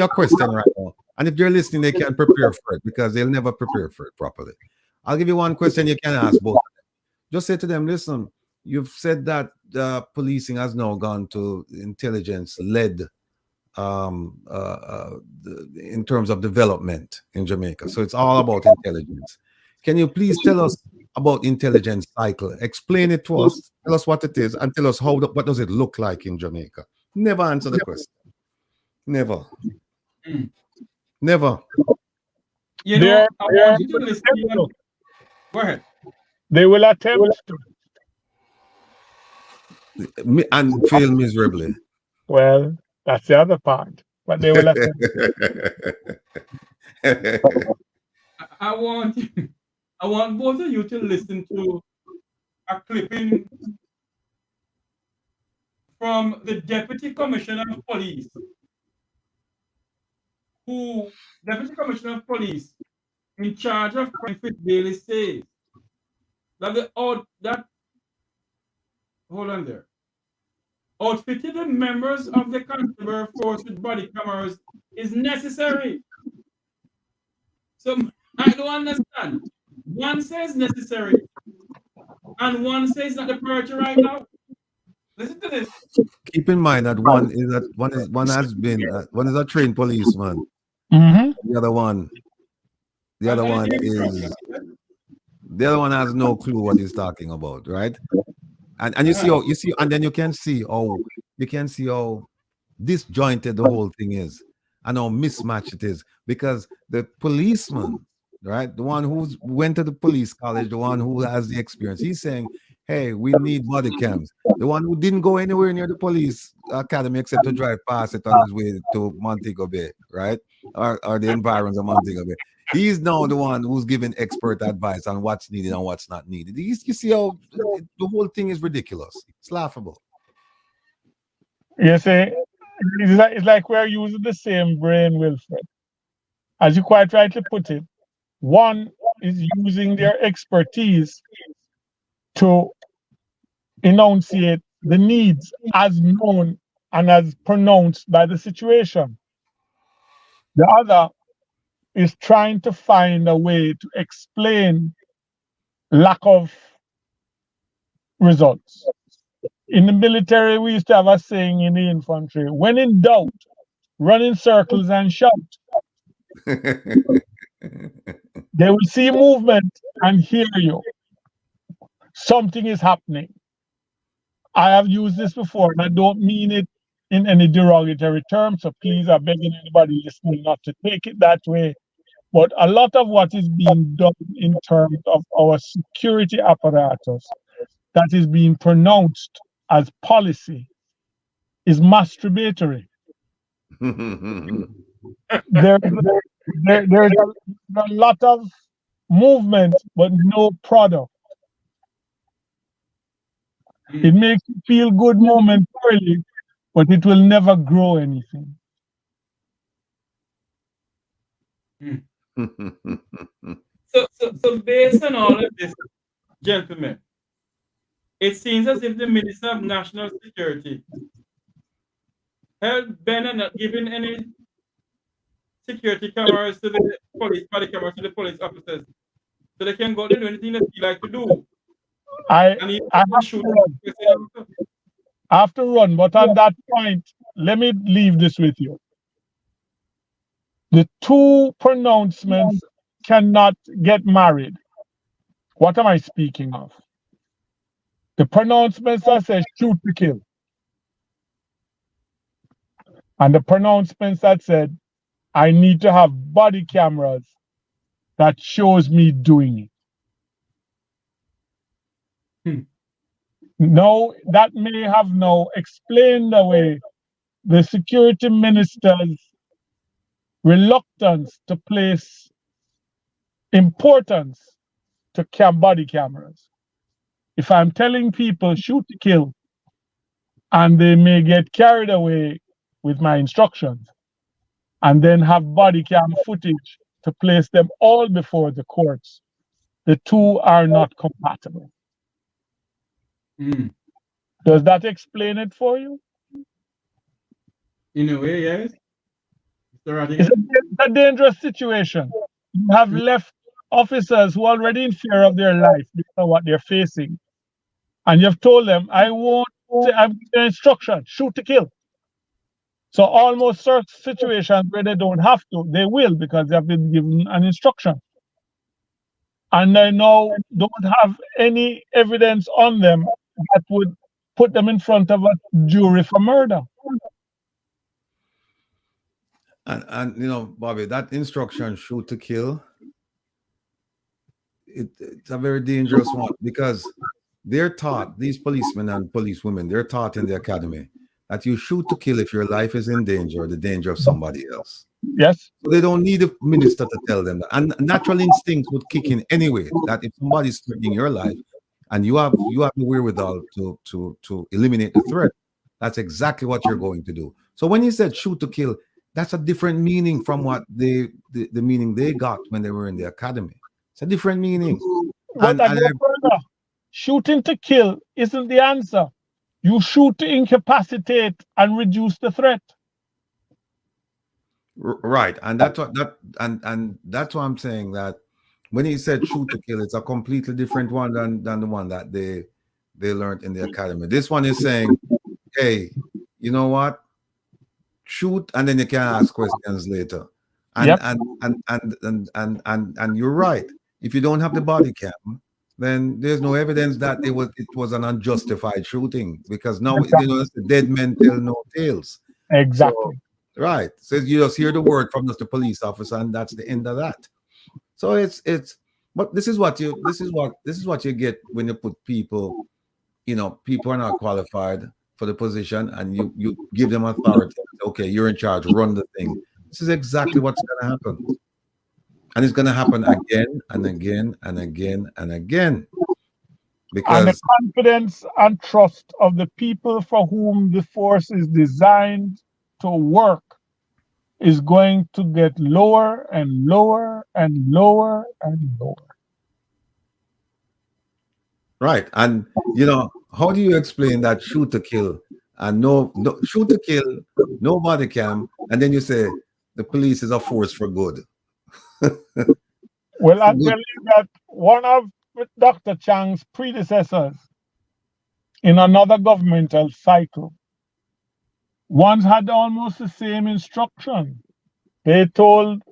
a question right now. And if they're listening, they can prepare for it because they'll never prepare for it properly. I'll give you one question you can ask both. Just say to them, listen, you've said that policing has now gone to intelligence-led in terms of development in Jamaica. So it's all about intelligence. Can you please tell us about intelligence cycle? Explain it to us. Tell us what it is and tell us what does it look like in Jamaica. Never answer the question. Never. Never. You know, I want you to listen. Go ahead. They will attempt to. And fail miserably. Well, that's the other part. But they will attempt. I want both of you to listen to a clipping from the Deputy Commissioner of Police, Deputy Commissioner of Police in charge of crime Bailey says that hold on there. Outfitting the members of the constable force with body cameras is necessary. So I don't understand. One says necessary, and one says not the priority right now. Listen to this. Keep in mind that one is a trained policeman. Mm-hmm. The other one has no clue what he's talking about, right? And you see, and then you can see how disjointed the whole thing is and how mismatched it is because the policeman, right, the one who went to the police college, the one who has the experience, he's saying, hey, we need body cams. The one who didn't go anywhere near the police academy except to drive past it on his way to Montego Bay, right, or the environs of Montego Bay, he's now the one who's giving expert advice on what's needed and what's not needed. You see how the whole thing is ridiculous. It's laughable. You see, it's like we're using the same brain, Wilfred. As you quite rightly put it, one is using their expertise to enunciate the needs as known and as pronounced by the situation. The other is trying to find a way to explain lack of results. In the military, we used to have a saying in the infantry, when in doubt, run in circles and shout. They will see movement and hear you. Something is happening. I have used this before, and I don't mean it in any derogatory terms, so please, I'm begging anybody listening not to take it that way. But a lot of what is being done in terms of our security apparatus that is being pronounced as policy is masturbatory. There's a lot of movement, but no product. It makes you feel good momentarily, but it will never grow anything. So based on all of this, gentlemen, it seems as if the Minister of National Security held Ben and not giving any security cameras to the police, body cameras to the police officers, so they can go and do anything that they like to do. I have to run, but on that point, let me leave this with you. The two pronouncements cannot get married. What am I speaking of? The pronouncements that say shoot to kill. And the pronouncements that said, I need to have body cameras that shows me doing it. Now, that may have now explained away the security minister's reluctance to place importance to body cameras. If I'm telling people shoot to kill, and they may get carried away with my instructions, and then have body cam footage to place them all before the courts, the two are not compatible. Does that explain it for you? In a way, yes. It's a dangerous situation. You have left officers who are already in fear of their life because of what they're facing. And you've told them, I'm giving instruction, shoot to kill. So almost certain situations where they don't have to, they will, because they have been given an instruction. And they now don't have any evidence on them that would put them in front of a jury for murder. And you know, Bobby, that instruction, shoot to kill, it's a very dangerous one, because they're taught, these policemen and policewomen, they're taught in the academy that you shoot to kill if your life is in danger or the danger of somebody else. Yes. So they don't need a minister to tell them that. And natural instincts would kick in anyway, that if somebody's threatening your life and you have the wherewithal to eliminate the threat, that's exactly what you're going to do. So when you said shoot to kill, that's a different meaning from what the meaning they got when they were in the academy. It's a different meaning. But shooting to kill isn't the answer. You shoot to incapacitate and reduce the threat. Right, and that's what that's why I'm saying that when he said shoot to kill, it's a completely different one than the one that they learned in the academy. This one is saying, hey, you know what? Shoot, and then you can ask questions later. And yep. and you're right. If you don't have the body cam, then there's no evidence that it was an unjustified shooting, because now you know dead men tell no tales. Exactly. So, right. So you just hear the word from just the police officer, and that's the end of that. So it's but this is what you get when you put people, you know, people are not qualified for the position, and you give them authority. Okay, you're in charge, run the thing. This is exactly what's gonna happen. And it's going to happen again and again and again and again. Because and the confidence and trust of the people for whom the force is designed to work is going to get lower and lower and lower and lower. Right. And, you know, how do you explain that shoot to kill and no shoot to kill, no body cam, and then you say the police is a force for good? Well, I tell you that one of Dr. Chang's predecessors in another governmental cycle once had almost the same instruction. They told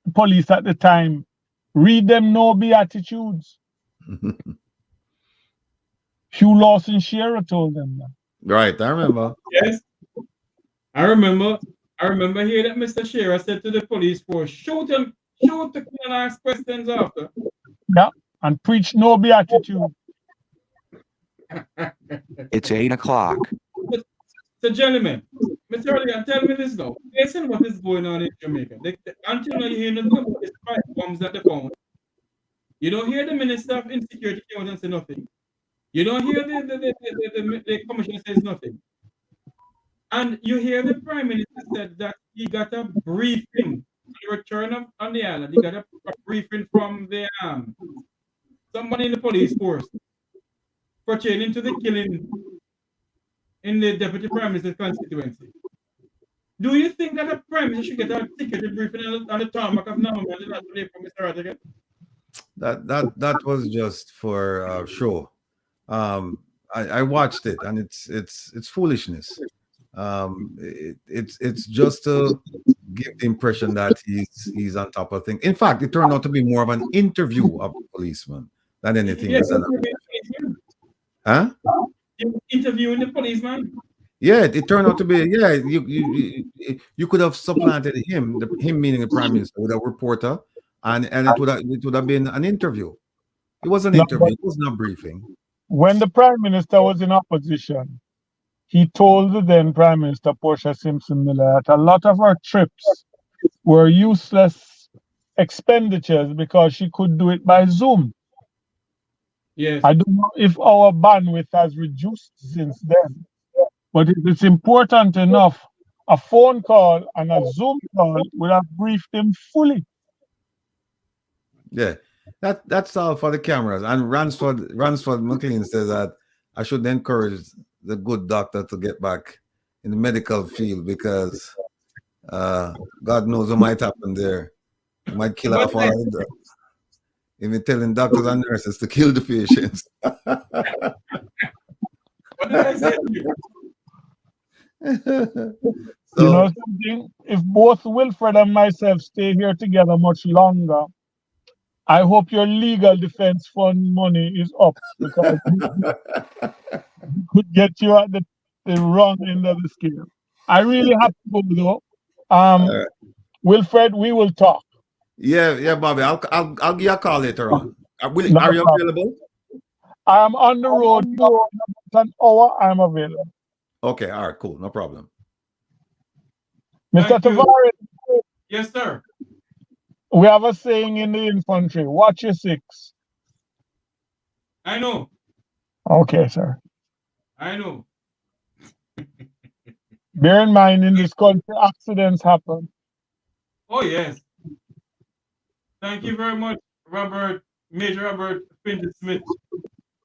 the police at the time, read them no beatitudes. Hugh Lawson Shearer told them that. Right, I remember. Yes, I remember here that Mr. Shearer said to the police force, shoot them shoot the and ask questions after. Yeah, and preach no beatitude. It's 8 o'clock. So, gentlemen, Mr. Rattigan, tell me this now. Based on what is going on in Jamaica, until now you hear nothing about these 5 bombs that they found. You don't hear the Minister of Insecurity come out and say nothing. You don't hear the Commissioner says nothing. And you hear the Prime Minister said that he got a briefing on the return on the island. He got a briefing from the somebody in the police force pertaining to the killing in the Deputy Prime Minister's constituency. Do you think that the Prime Minister should get a secret briefing on the tarmac of November from Mr. Rattigan? That was just for show. I watched it, and it's foolishness. It's just to give the impression that he's on top of things. In fact, it turned out to be more of an interview of a policeman than anything else. Huh? Interviewing the policeman. Yeah, it turned out to be. Yeah, you could have supplanted him meaning the Prime Minister, with a reporter, and it would have been an interview. It was an interview. It was not a briefing. When the Prime Minister was in opposition, he told the then Prime Minister Portia Simpson Miller that a lot of her trips were useless expenditures because she could do it by Zoom. Yes. I don't know if our bandwidth has reduced since then, but if it's important enough, a phone call and a Zoom call would have briefed him fully. Yeah, that's all for the cameras. And Ransford McLean says that I should encourage the good doctor to get back in the medical field because God knows what might happen there. He might kill off all of them. Even telling doctors and nurses to kill the patients. What did I say? You know something? If both Wilfred and myself stay here together much longer, I hope your legal defense fund money is up because it could get you at the wrong end of the scale. I really have to go though. Wilfred, we will talk. Yeah, Bobby. I'll give you a call later on. Are you available? I am on the road. An hour, I'm available. Okay, all right, cool, no problem. Mr. Tavares. Yes, sir. We have a saying in the infantry: watch your six. I know. Okay, sir. I know. Bear in mind, in this country, accidents happen. Oh, yes. Thank you very much, Major Robert Finzi-Smith,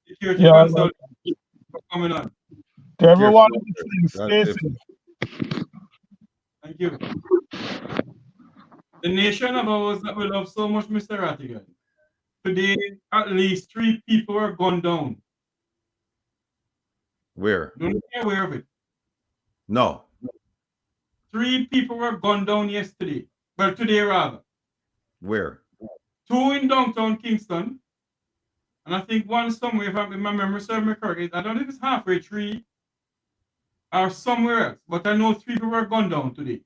security consultant, for coming on. To everyone listening, stay safe. Thank you. The nation of ours that we love so much, Mr. Rattigan. Today, at least 3 people were gunned down. Where? Don't you aware of it? No. 3 people were gunned down yesterday. Well, today rather. Where? 2 in downtown Kingston. And I think 1 somewhere, if my memory serves me correctly, I don't know if it's halfway 3 or somewhere else. But I know 3 people were gunned down today.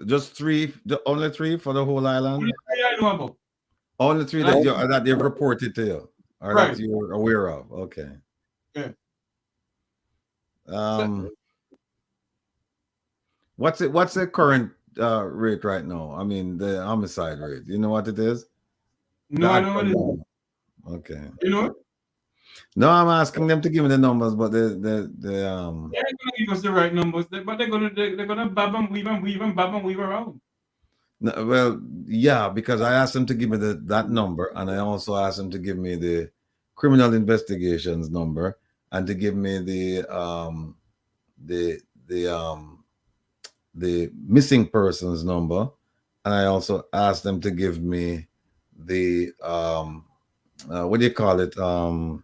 Just 3, only 3 for the whole island? Only 3 I know about. Only 3 that they've reported to you, or right. That you're aware of. Okay. Yeah. What's the current rate right now? I mean, the homicide rate. You know what it is? No, I know what it is. Okay. You know it? No, I'm asking them to give me the numbers, but they're gonna give us the right numbers, but they're gonna bob and weave and bob and weave around. No, well, yeah, because I asked them to give me that number, and I also asked them to give me the criminal investigations number, and to give me the missing persons number, and I also asked them to give me the what do you call it? The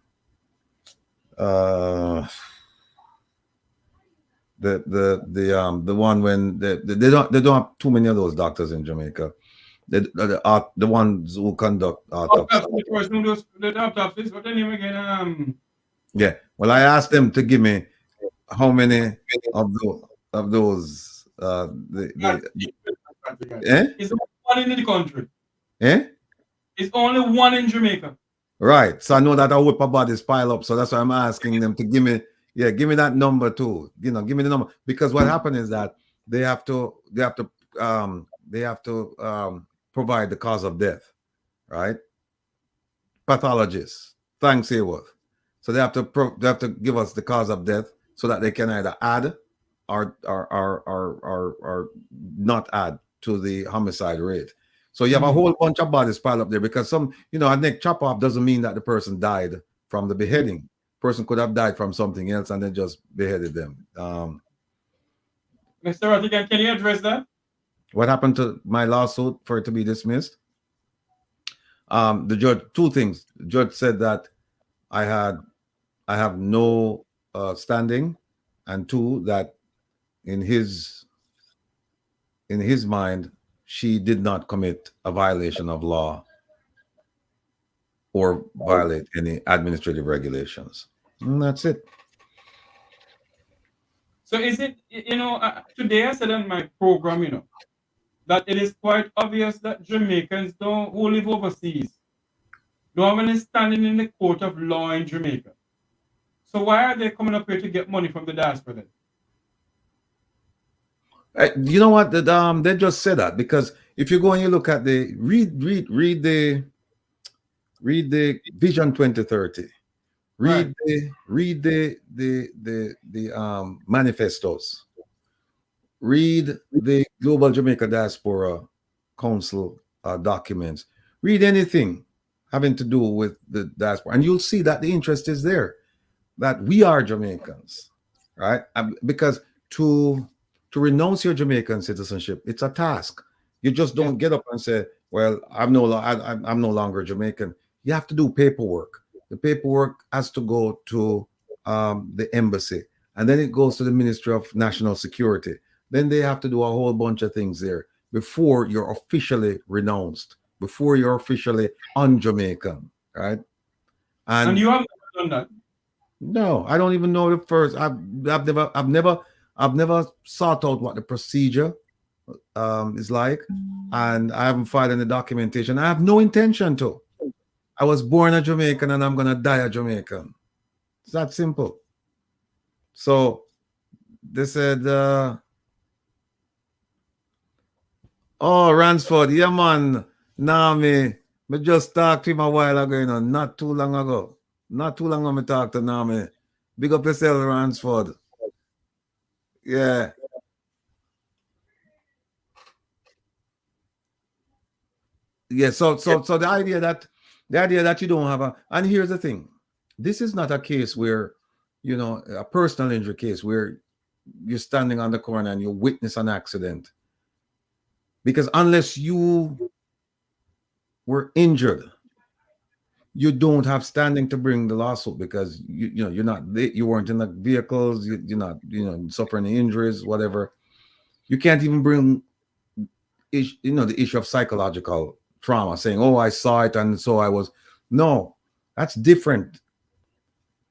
one when they don't have too many of those doctors in Jamaica. The ones who conduct autopsies. The autopsies, what the name again? Yeah. Well, I asked them to give me how many of those. It's the one in the country. Eh? It's only one in Jamaica. Right. So I know that our whipper bodies pile up. So that's why I'm asking them to give me that number too. You know, give me the number. Because what happened is that they have to provide the cause of death, right? Pathologists, thanks Hayworth. So they have to give us the cause of death so that they can either add or not add to the homicide rate. So you have a whole bunch of bodies piled up there because some, a neck chop off doesn't mean that the person died from the beheading. Person could have died from something else and then just beheaded them. Mr. Rattigan, can you address that? What happened to my lawsuit for it to be dismissed? The judge, two things. The judge said that I have no standing, and two, that in his mind, she did not commit a violation of law or violate any administrative regulations. And that's it. So is it, today I said on my program, that it is quite obvious that Jamaicans who live overseas don't have any standing in the court of law in Jamaica. So why are they coming up here to get money from the diaspora then? You know what? They just said that because if you go and you look at the read the Vision 2030, read the manifestos, read the Global Jamaica Diaspora Council documents, read anything having to do with the diaspora, and you'll see that the interest is there, that we are Jamaicans, right? Because to renounce your Jamaican citizenship, it's a task. You just don't get up and say, well, I'm no longer Jamaican. You have to do paperwork. The paperwork has to go to the embassy, and then it goes to the Ministry of National Security. Then they have to do a whole bunch of things there before you're officially renounced, before you're officially un-Jamaican, right? And you haven't done that? No, I don't even know the first. I've never sought out what the procedure is like, and I haven't filed any documentation. I have no intention to. I was born a Jamaican and I'm gonna die a Jamaican. It's that simple. So they said, oh, Ransford, yeah man. Nah, me just talked to him a while ago, not too long ago. Not too long ago, me talked to Nami. Big up yourself, Ransford. Yeah. Yeah, so the idea that you don't have and here's the thing. This is not a case where, a personal injury case where you're standing on the corner and you witness an accident. Because unless you were injured, you don't have standing to bring the lawsuit because you weren't in the vehicles, you're not suffering injuries, whatever. You can't even bring the issue of psychological trauma, saying, oh, I saw it and so I was. No, that's different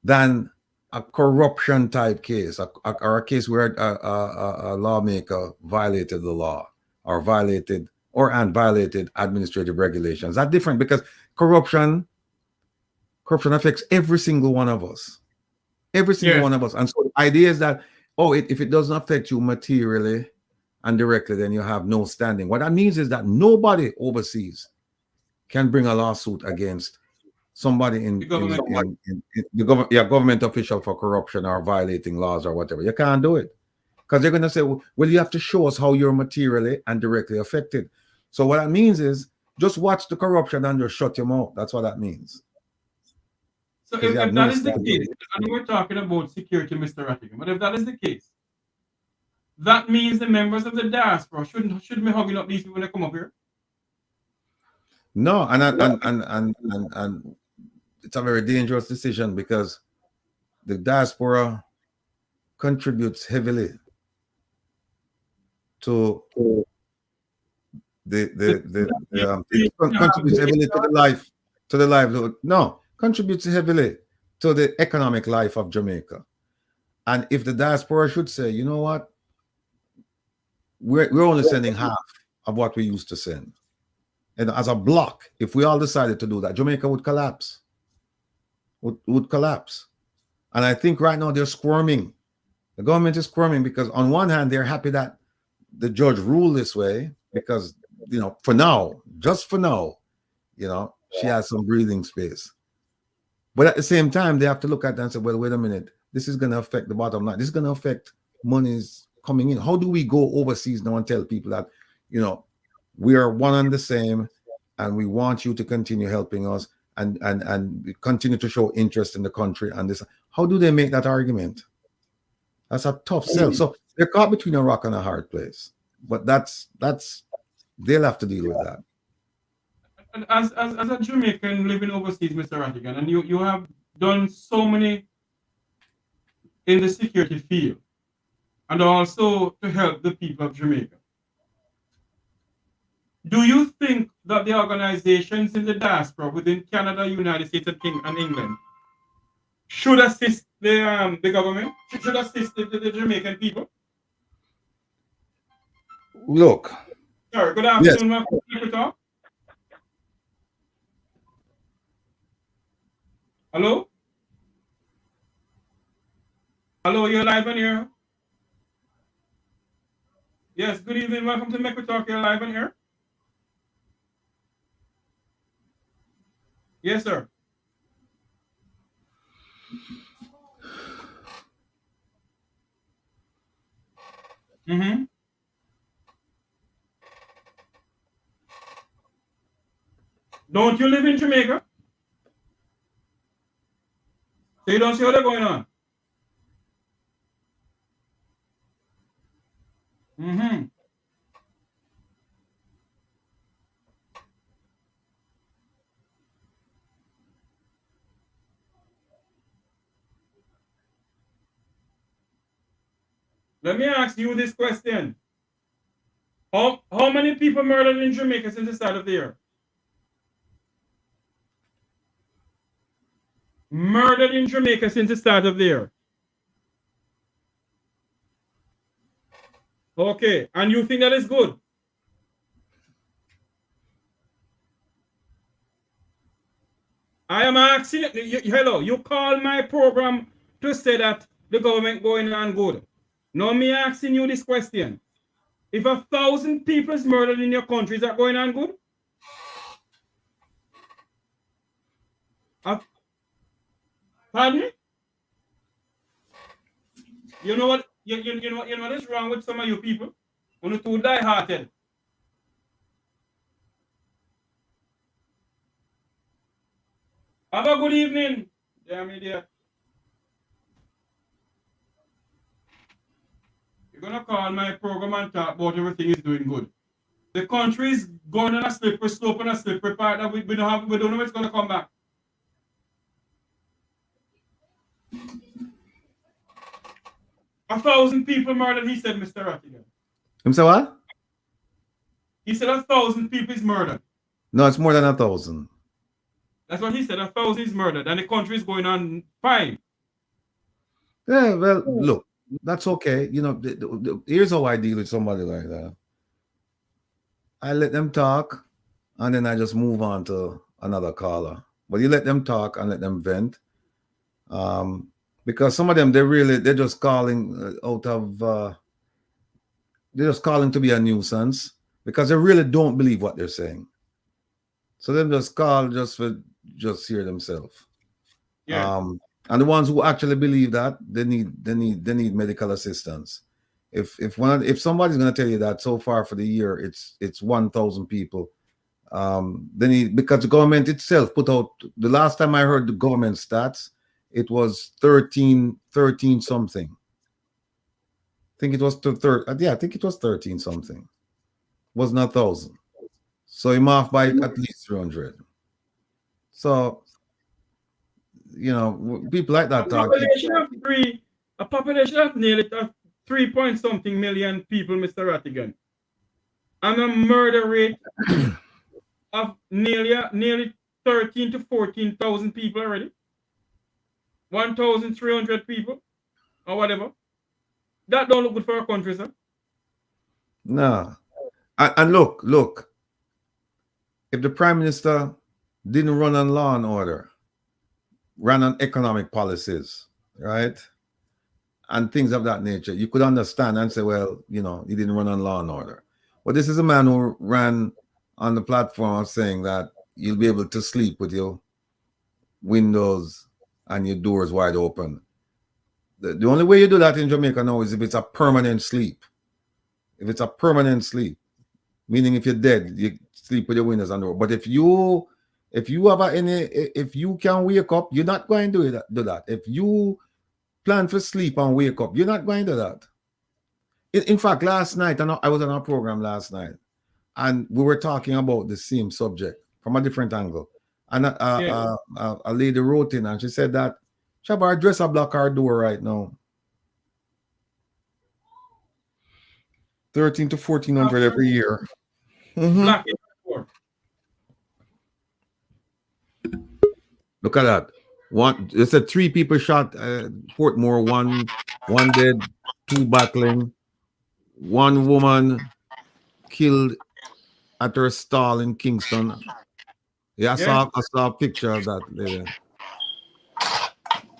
than a corruption type case, or a case where a lawmaker violated the law or violated administrative regulations. That's different because corruption affects every single one of us. Every single one of us. And so the idea is that, if it doesn't affect you materially and directly, then you have no standing. What that means is that nobody overseas can bring a lawsuit against somebody in the government official for corruption or violating laws or whatever. You can't do it because they're going to say, well, you have to show us how you're materially and directly affected. So what that means is just watch the corruption and just shut your mouth. That's what that means. So if that is the case, and we're talking about security, Mr. Rattigan, but if that is the case, that means the members of the diaspora shouldn't be hugging up these people when they come up here. No, and it's a very dangerous decision because the diaspora contributes heavily to contributes heavily to the livelihood. No, contributes heavily to the economic life of Jamaica. And if the diaspora should say, you know what, we're only sending half of what we used to send. And as a block, if we all decided to do that, Jamaica would collapse. Would collapse. And I think right now they're squirming. The government is squirming because on one hand, they're happy that the judge ruled this way because, for now, just for now, she has some breathing space. But at the same time, they have to look at that and say, well, wait a minute, this is going to affect the bottom line. This is going to affect monies coming in. How do we go overseas now and tell people that, we are one and the same and we want you to continue helping us and continue to show interest in the country and this? How do they make that argument? That's a tough sell. So they're caught between a rock and a hard place. But that's they'll have to deal with that. And as a Jamaican living overseas, Mr. Rattigan, and you have done so many in the security field and also to help the people of Jamaica. Do you think that the organizations in the diaspora within Canada, United States, and England should assist the government? Should assist the Jamaican people? Look. Sorry, good afternoon, yes. Hello? Hello, you're live on here. Yes, good evening. Welcome to Make We Talk. You're live on here. Yes, sir. Mm-hmm. Don't you live in Jamaica? So you don't see what's going on? Mm-hmm. Let me ask you this question. How many people murdered in Jamaica since the start of the year? Murdered in Jamaica since the start of the year. Okay, and you think that is good? I am asking you, hello, you call my program to say that the government going on good. Now me asking you this question. If 1,000 people is murdered in your country, is that going on good? Pardon me? You know what? You know what is wrong with some of you people? You're too die-hearted. Have a good evening. Damn idiot. You're gonna call my program and talk about everything is doing good. The country is going on a slippery slope and a slippery part that we don't know when it's gonna come back. A 1,000 people murdered, he said, Mr. Rattigan. Him say what? He said 1,000 people is murdered. No, it's more than 1,000. That's what he said. 1,000 is murdered, and the country is going on fine. Yeah, well, look, that's okay. Here's how I deal with somebody like that. I let them talk, and then I just move on to another caller. But you let them talk and let them vent. Because some of them, they're just calling they're just calling to be a nuisance because they really don't believe what they're saying. So them just call just hear themselves. Yeah. And the ones who actually believe that they need medical assistance. If somebody's going to tell you that so far for the year it's 1,000 people, because the government itself put out, the last time I heard the government stats, it was 13 something. I think it was 13 something. Was not 1,000. So I'm off by at least 300. So, people like that talk. A population of nearly 3-point-something million people, Mr. Rattigan, and a murder rate of nearly 13 to 14,000 people already. 1,300 people or whatever. That don't look good for our country, sir. No. And look. if the Prime Minister didn't run on law and order, ran on economic policies, right? And things of that nature, you could understand and say, well, you know, he didn't run on law and order. But this is a man who ran on the platform of saying that you'll be able to sleep with your windows and your doors wide open. The only way you do that in Jamaica now is if it's a permanent sleep. If it's a permanent sleep, meaning if you're dead, you sleep with your windows and door. But if you if you can wake up, you're not going to do that. If you plan for sleep and wake up, you're not going to do that. In fact, last night, I was on a program last night, and we were talking about the same subject from a different angle. And a lady wrote in and she said that Shabar dresser block our door right now. 13 to 1400 every year. Black Look at that. They said 3 people shot Portmore, one dead, 2 battling, 1 woman killed at her stall in Kingston. Yeah, I saw a picture of that later.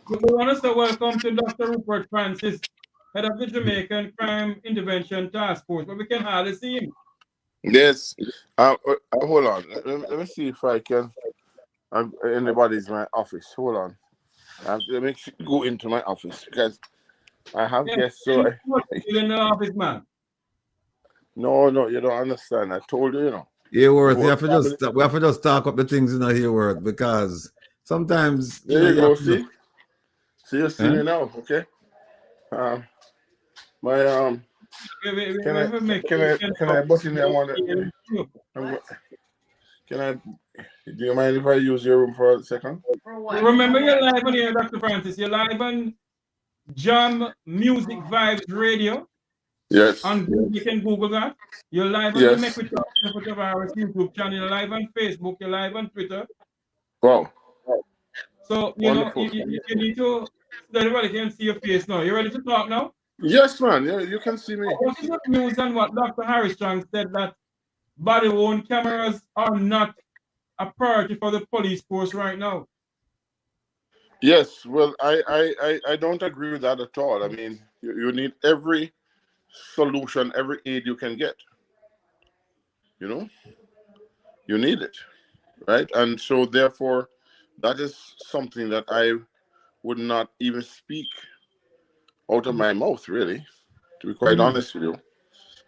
We want to say welcome to Dr. Rupert Francis, head of the Jamaican Crime Intervention Task Force, but we can hardly see him. Yes. Hold on. Let me see if I can. Anybody's in my office. Hold on. Let me go into my office because I have guests. So in the office, man. No, you don't understand. I told you, you know. Hayworth, we have to just talk up the things in the Hayworth because sometimes there you go. See you see me now, okay? Can I butt in there? Can I? Do you mind if I use your room for a second? Remember, you're live on here, Dr. Francis. You're live on Jam Music Vibes Radio. Yes. And you can Google that. You're live on the Make We Talk YouTube channel. You're live on Facebook. You're live on Twitter. Wow. So, you know, you need to, so everybody can see your face now. You ready to talk now? Yes, man. You can see me. What is the news on what Dr. Horace Chang said that body-worn cameras are not a priority for the police force right now? Yes, well, I don't agree with that at all. I mean, you need every solution, every aid you can get. You know, you need it, right? And so therefore, that is something that I would not even speak out of my mouth, really, to be quite honest with you,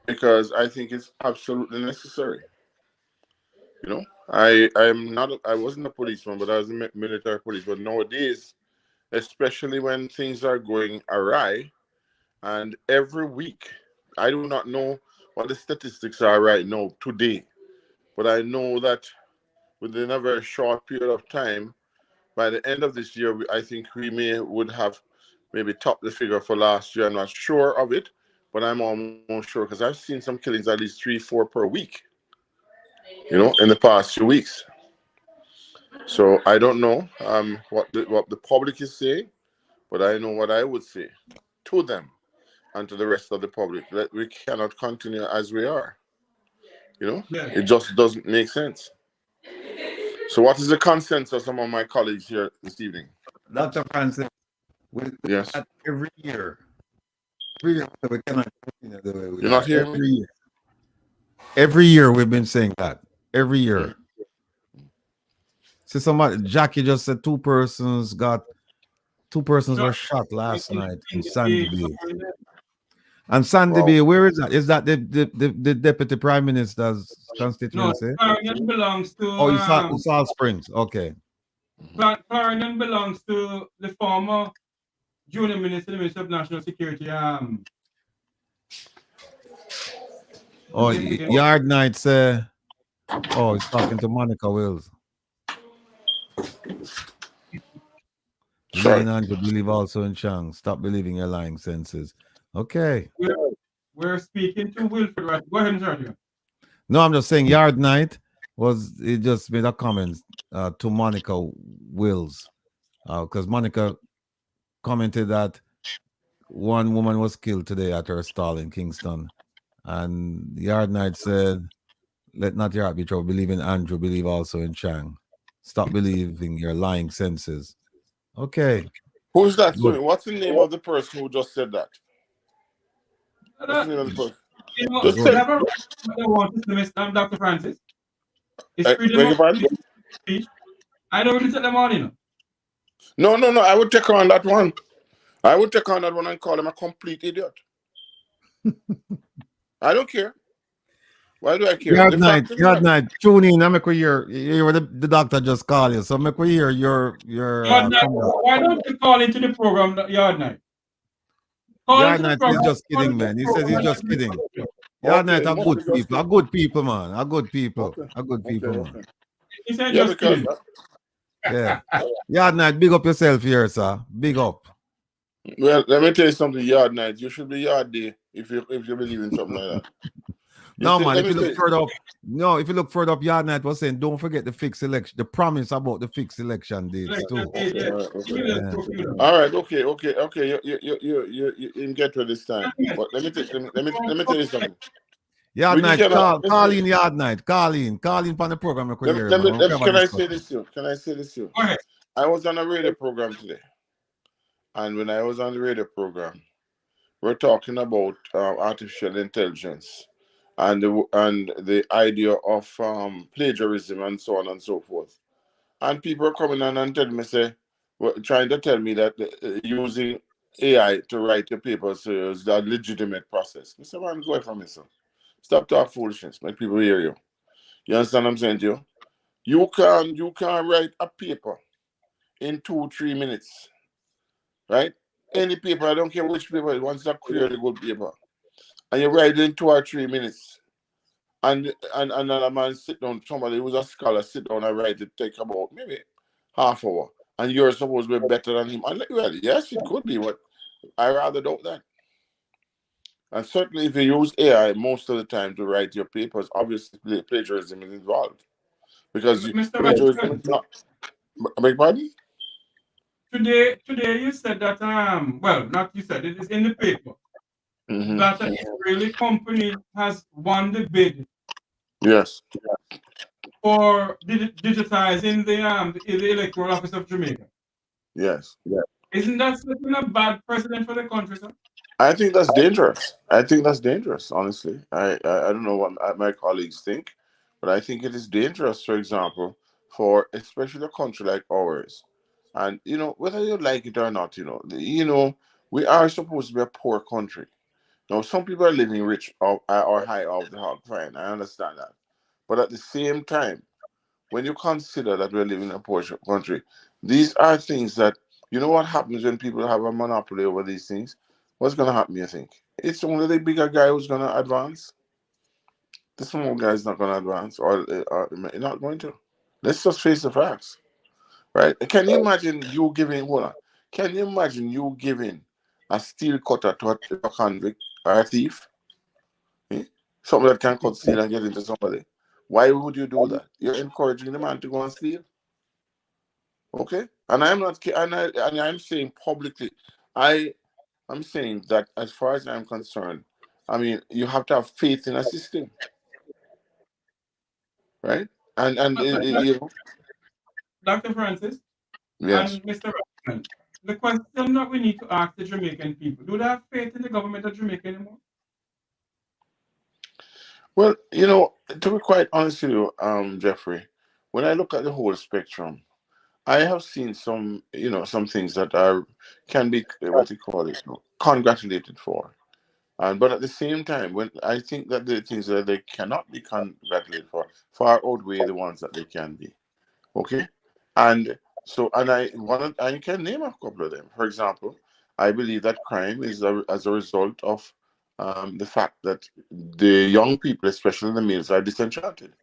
because I think it's absolutely necessary. You know, I wasn't a policeman, but I was a military police. But nowadays, especially when things are going awry, and every week, I do not know what the statistics are right now today, but I know that within a very short period of time, by the end of this year, I think we would have maybe topped the figure for last year. I'm not sure of it, but I'm almost sure because I've seen some killings at least 3-4 per week, you know, in the past few weeks. So I don't know what the public is saying, but I know what I would say to them and to the rest of the public, that we cannot continue as we are. You know, it just doesn't make sense. So what is the consensus among my colleagues here this evening? Dr. Francis, yes. Every year we cannot continue the way we You're not hearing me? Every year we've been saying that. Every year. See, Jackie just said 2 persons were shot last night in Sandy Bay. And Sandy Bay, where is that? Is that the Deputy Prime Minister's constituency? No, Clarendon belongs to... Oh, Salt Springs. Okay. Clarendon belongs to the former Junior Minister, the Minister of National Security. Yard Night say, he's talking to Monica Wills. Lean on to believe also in Chang. Stop believing your lying senses. Okay. We're speaking to Wilfred. Right? Go ahead, Sergeant. No, I'm just saying Yard Night he just made a comment to Monica Wills. Because Monica commented that 1 woman was killed today at her stall in Kingston. And Yard Night said, Let not your heart be troubled. Believe in Andrew. Believe also in Chang. Stop believing your lying senses. Okay. Who's that? Good. What's the name of the person who just said that? What's the name of the person? You know, Just we say. have a want system, Dr. Francis. It's freedom Beg your of pardon? speech. I don't really tell them all, you know. No. I would take on that one. I would take on that one and call him a complete idiot. I don't care. Why do I care? Yard The night, fact is yard that. night. Tune in. I make we hear. You the doctor just call you, so make we hear your Yard night, comeback. why don't you call into the program, Yard night? Call Yard into the night. program. He's just Call kidding, into the man. He says program he's and just let me kidding. talk to you. Yard Okay, night it are must good be just people. Are good people, man. Are good people. Okay. Are good people, man. Okay. He said Yeah, just because kidding. Yeah. Yard night. Big up yourself here, sir. Big up. well, let me tell you something. Yard night, you should be yard day if you believe in something like that. No, man. Let If me you tell look you. further up, no. If you look further up, Yard night was saying, don't forget the fixed election. The promise about the fixed election dates too. Okay, all right, okay. Yeah. All right, okay. You didn't get to this time. But let me tell you something. Yard We night. cannot Call listen. in Yard night. Call in on the program. I could hear, Let me, man. We have a can I say discussion. this to you? Can I say this to you? Go ahead. I was on a radio program today, and when I was on the radio program, we're talking about artificial intelligence and the idea of plagiarism and so on and so forth. And people are coming on and telling me, trying to tell me that using AI to write your papers is a legitimate process. I said, well, I'm going from it, sir. Stop talking foolishness. Make people hear you. You understand what I'm saying to you? You can write a paper in 2-3 minutes, right? Any paper, I don't care which paper, once a clearly good paper, and you write it in 2 or 3 minutes, and another man sit down, somebody who's a scholar sit down and write it, take about maybe half hour, and you're supposed to be better than him. And well, yes, it could be, but I rather doubt that. And certainly, if you use AI most of the time to write your papers, obviously plagiarism is involved because Mr. plagiarism Rattigan, is not. I beg pardon? today you said that well, not you said it is in the paper Mm-hmm. that an Israeli company has won the bid Yes. for digitizing the electoral office of Jamaica. Yes. Isn't that setting a bad precedent for the country, sir? I think that's dangerous. Honestly. I don't know what my colleagues think, but I think it is dangerous, for example, for especially a country like ours. And, whether you like it or not, we are supposed to be a poor country. Now, some people are living rich or high off the hog. Fine, I understand that. But at the same time, when you consider that we're living in a poor country, these are things that, you know what happens when people have a monopoly over these things? What's going to happen, you think? It's only the bigger guy who's going to advance. The small guy is not going to advance, or not going to. Let's just face the facts, right? Can you imagine you giving, can you imagine you giving a steel cutter to a convict or a thief? Something that can cut steel and get into somebody. Why would you do that? You're encouraging the man to go and steal. Okay, and I'm not, and I'm saying publicly, I'm saying that as far as I'm concerned, I mean, you have to have faith in a system, right? And Dr. Francis yes. and Mr. Rattigan, the question that we need to ask the Jamaican people: do they have faith in the government of Jamaica anymore? Well, to be quite honest with you, Jeffrey, when I look at the whole spectrum, I have seen some, some things that can be what you call it, congratulated for. But at the same time, when I think that the things that they cannot be congratulated for far outweigh the ones that they can be. Okay, and so I can name a couple of them. For example, I believe that crime is as a result of the fact that the young people, especially the males, are disenchanted.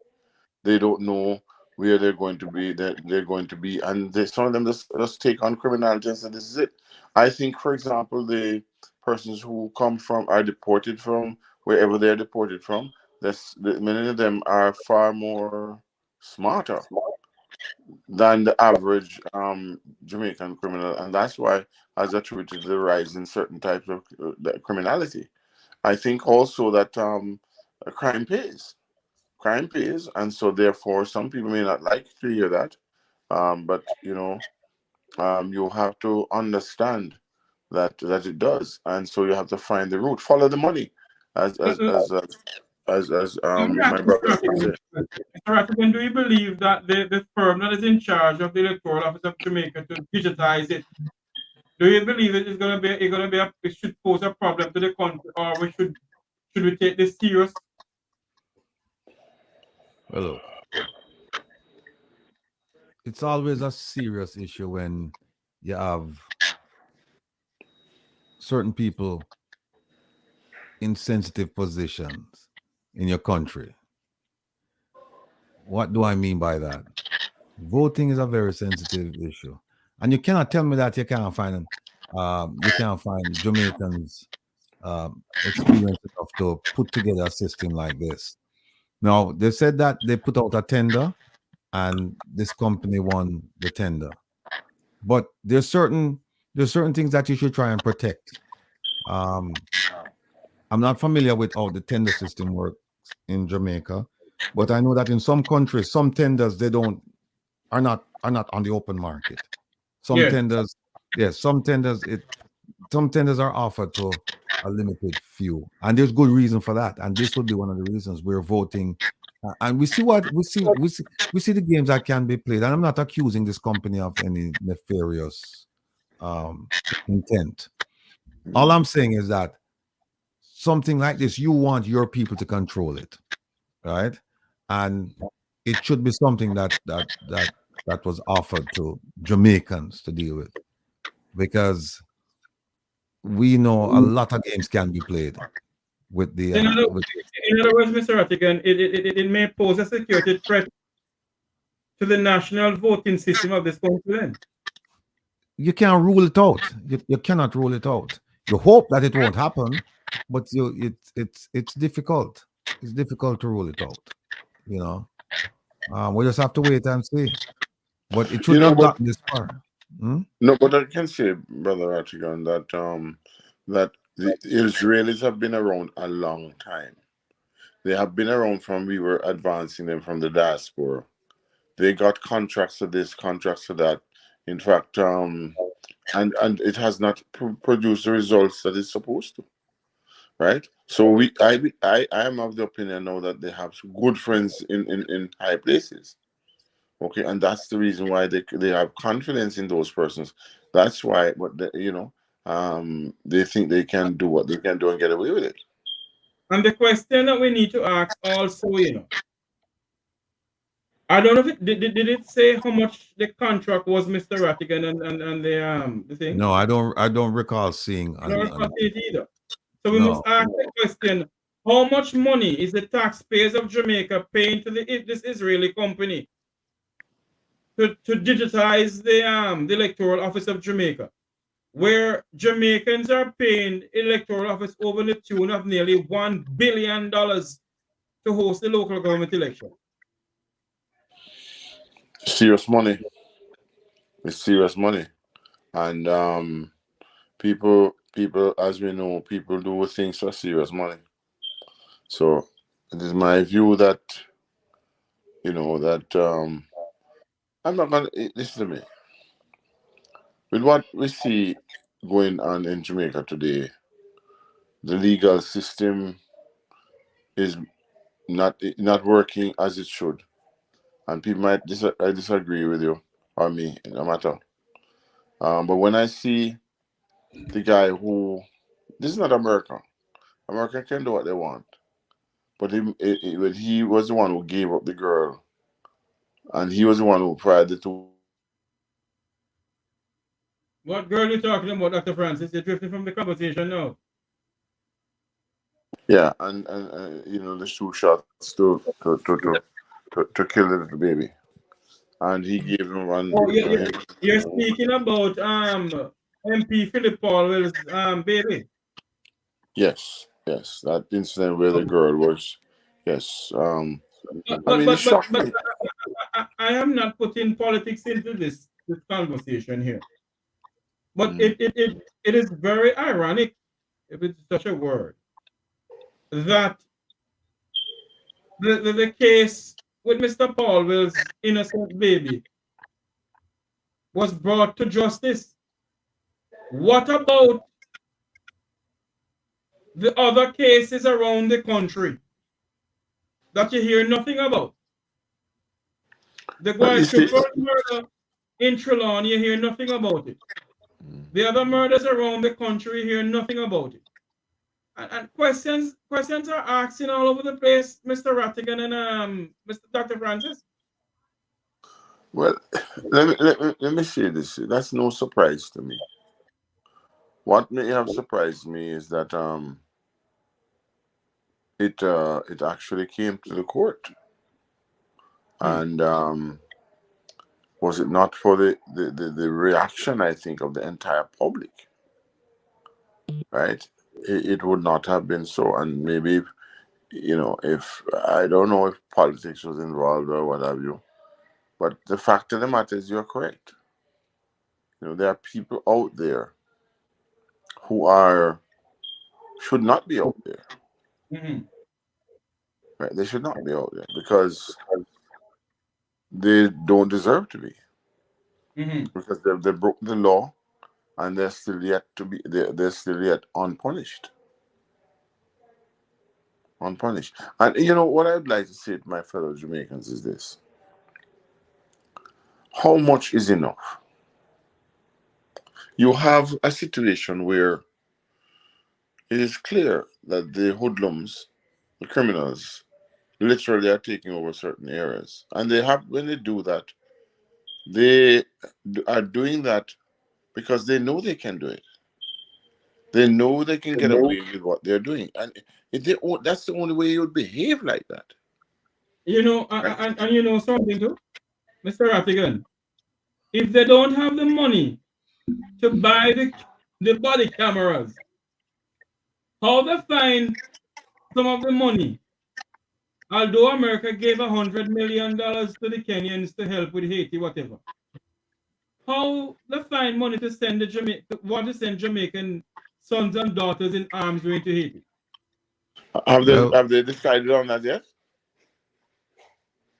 They don't know where they're going to be. They're going to be, and some of them just take on criminality and say, "This is it." I think, for example, the persons who are deported from wherever they're deported from. Many of them are far more smarter than the average Jamaican criminal, and that's why has attributed to the rise in certain types of criminality. I think also that crime pays. crime pays, and so therefore some people may not like to hear that, but you have to understand that it does, and so you have to find the root, follow the money, as Let me my ask brother Mr. would say. Rattigan, Mr. Rattigan, do you believe that the firm that is in charge of the Electoral Office of Jamaica to digitize it, do you believe it is going to be it should pose a problem to the country, or should we take this serious? Well, look, it's always a serious issue when you have certain people in sensitive positions in your country. What do I mean by that? Voting is a very sensitive issue, and you cannot tell me that you can't find Jamaicans experience enough to put together a system like this. Now they said that they put out a tender, and this company won the tender, but there's certain things that you should try and protect. I'm not familiar with how the tender system works in Jamaica, but I know that in some countries, some tenders are not on the open market. Some tenders, yes, some tenders are offered to a limited few, and there's good reason for that. And this would be one of the reasons we're voting. And we see the games that can be played. And I'm not accusing this company of any nefarious intent. All I'm saying is that something like this, you want your people to control it, right? And it should be something that was offered to Jamaicans to deal with, because we know a lot of games can be played with the. In other words, Mr. Rattigan, it may pose a security threat to the national voting system of this country. Then you can't rule it out. You cannot rule it out. You hope that it won't happen, but it's difficult. It's difficult to rule it out. We just have to wait and see. But it shouldn't have gotten this far. No, but I can say, Brother Rattigan, that the Israelis have been around a long time. They have been around from we were advancing them from the diaspora. They got contracts to this, contracts to that. In fact, and it has not produced the results that it's supposed to, right? So I am of the opinion now that they have good friends in high places. Okay, and that's the reason why they have confidence in those persons. That's why, but they think they can do what they can do and get away with it. And the question that we need to ask also, I don't know if it did it say how much the contract was, Mr. Rattigan, and the thing. No, I don't recall seeing. I don't recall seeing it either. So we must ask the question: how much money is the taxpayers of Jamaica paying to this Israeli company to digitize the Electoral Office of Jamaica, where Jamaicans are paying electoral office over the tune of nearly $1 billion to host the local government election? Serious money. It's serious money, and people, as we know, people do things for serious money. So it is my view that I'm not gonna listen to me. With what we see going on in Jamaica today, the legal system is not working as it should, and people might disagree with you or me, no matter. But when I see the guy this is not America. America can do what they want, but he was the one who gave up the girl, and he was the one who pried the two. What girl are you talking about, Dr. Francis? You're drifting from the conversation now. Yeah, and the two shots to kill the little baby, and he gave him one. Oh, you're speaking about MP Philip Paul's baby. Yes, that incident where the girl was. Yes, but I am not putting politics into this conversation here. But it is very ironic, if it's such a word, that the case with Mr. Paul Will's innocent baby was brought to justice. What about the other cases around the country that you hear nothing about? The quadruple murder in Trelawney, you hear nothing about it. The other murders around the country, you hear nothing about it. And questions are asking all over the place, Mr. Rattigan and Mr. Dr. Francis. Well, let me say this. That's no surprise to me. What may have surprised me is that it actually came to the court, and was it not for the reaction, I think, of the entire public, right? It would not have been so, and maybe, you know, if I don't know if politics was involved or what have you, but the fact of the matter is you're correct. You know, there are people out there who should not be out there. Right? They should not be out there because they don't deserve to be. Because they broke the law and they're still yet to be they're still yet unpunished. Unpunished. And you know what I'd like to say to my fellow Jamaicans is this. How much is enough? You have a situation where it is clear that the hoodlums, the criminals, literally are taking over certain areas. And when they do that, they are doing that because they know they can do it. They know they can get away with what they're doing. And that's the only way you would behave like that. You know, Right? and you know something too, Mr. Rattigan. If they don't have the money to buy the body cameras, how they find some of the money? Although America gave $100 million to the Kenyans to help with Haiti, whatever. How they find money to send Jamaican sons and daughters in arms way to Haiti? Have they decided on that yet?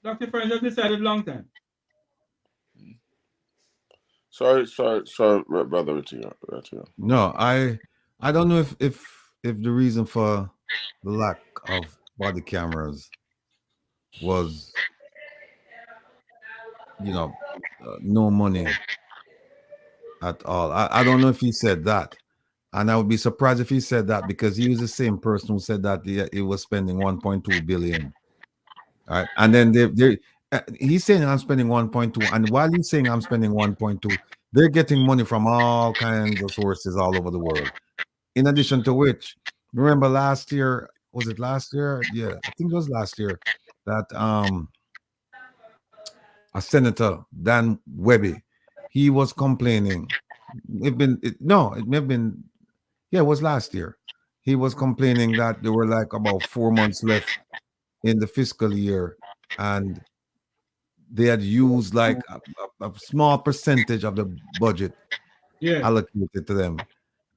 Dr. Francis decided a long time. Sorry, brother Rattigan. No, I don't know if the reason for the lack of body cameras was, you know, no money at all. I don't know if he said that, and I would be surprised if he said that because he was the same person who said that he was spending 1.2 billion. All right, and then he's saying I'm spending 1.2, and while he's saying I'm spending 1.2, they're getting money from all kinds of sources all over the world. In addition to which, remember last year, was it last year? Yeah, I think it was last year that a senator, Dan Webby, he was complaining. It may have been, yeah, it was last year. He was complaining that there were like about 4 months left in the fiscal year, and they had used like a small percentage of the budget allocated to them.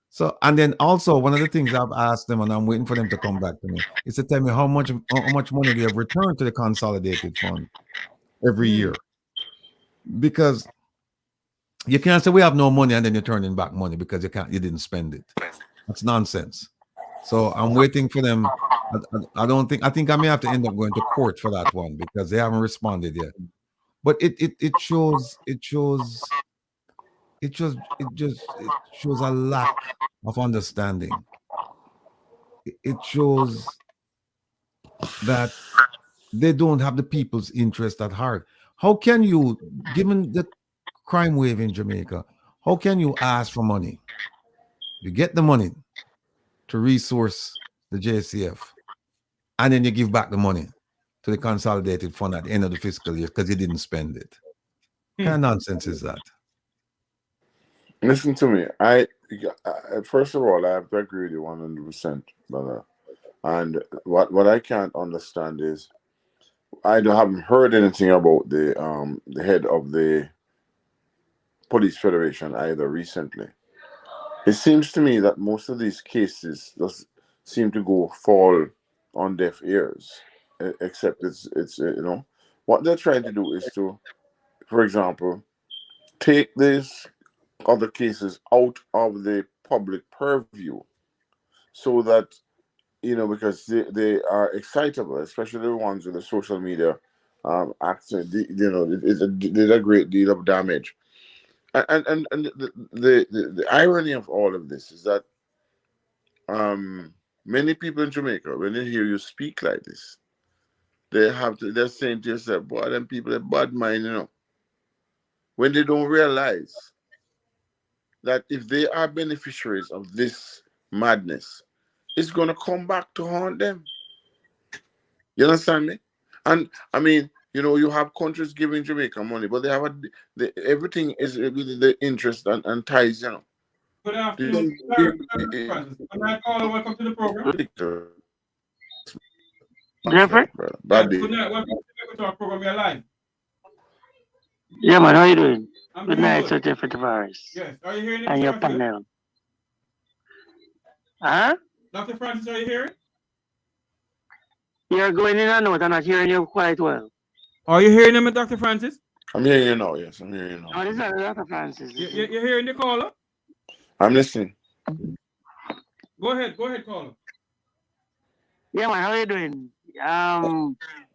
So, and then also one of the things I've asked them, and I'm waiting for them to come back to me, is to tell me how much money they have returned to the consolidated fund every year. Because you can't say we have no money and then you're turning back money because you didn't spend it. That's nonsense. So I'm waiting for them. I think I may have to end up going to court for that one because they haven't responded yet. But it shows a lack of understanding. It shows that they don't have the people's interest at heart. How can you, given the crime wave in Jamaica, how can you ask for money? You get the money to resource the JCF, and then you give back the money to the consolidated fund at the end of the fiscal year because you didn't spend it. What kind of nonsense is that? Listen to me. I first of all, I have to agree with you 100%, brother. And what I can't understand is I haven't heard anything about the head of the Police Federation either recently. It seems to me that most of these cases just seem to fall on deaf ears. except it's you know, what they're trying to do is to, for example, take these other cases out of the public purview, so that, you know, because they are excitable, especially the ones with the social media accent. You know, it did a great deal of damage. And the irony of all of this is that many people in Jamaica, when they hear you speak like this, they're saying to yourself, boy, them people are bad mind, you know. When they don't realize that if they are beneficiaries of this madness, it's gonna come back to haunt them. You understand me? And I mean, you know, you have countries giving Jamaica money, but they have everything is with the interest and ties, you know. Good afternoon, Francis. Good night, caller. Welcome to the program. Jeffrey? Bad Good day. night. Welcome to our program. We're live. Yeah, man, how you doing? I'm Good doing night, good. Sir Jeffrey Tavares. Yes. Are you hearing it, And your Mr. Rattigan? panel. Huh? Dr. Francis, are you hearing? You're going in and out. I'm not hearing you quite well. Are you hearing him, Dr. Francis? I'm hearing you now. Yes, I'm hearing you now. Oh, this is not Dr. Francis. You're hearing the caller? I'm listening. Go ahead, caller. Yeah, man, how you doing?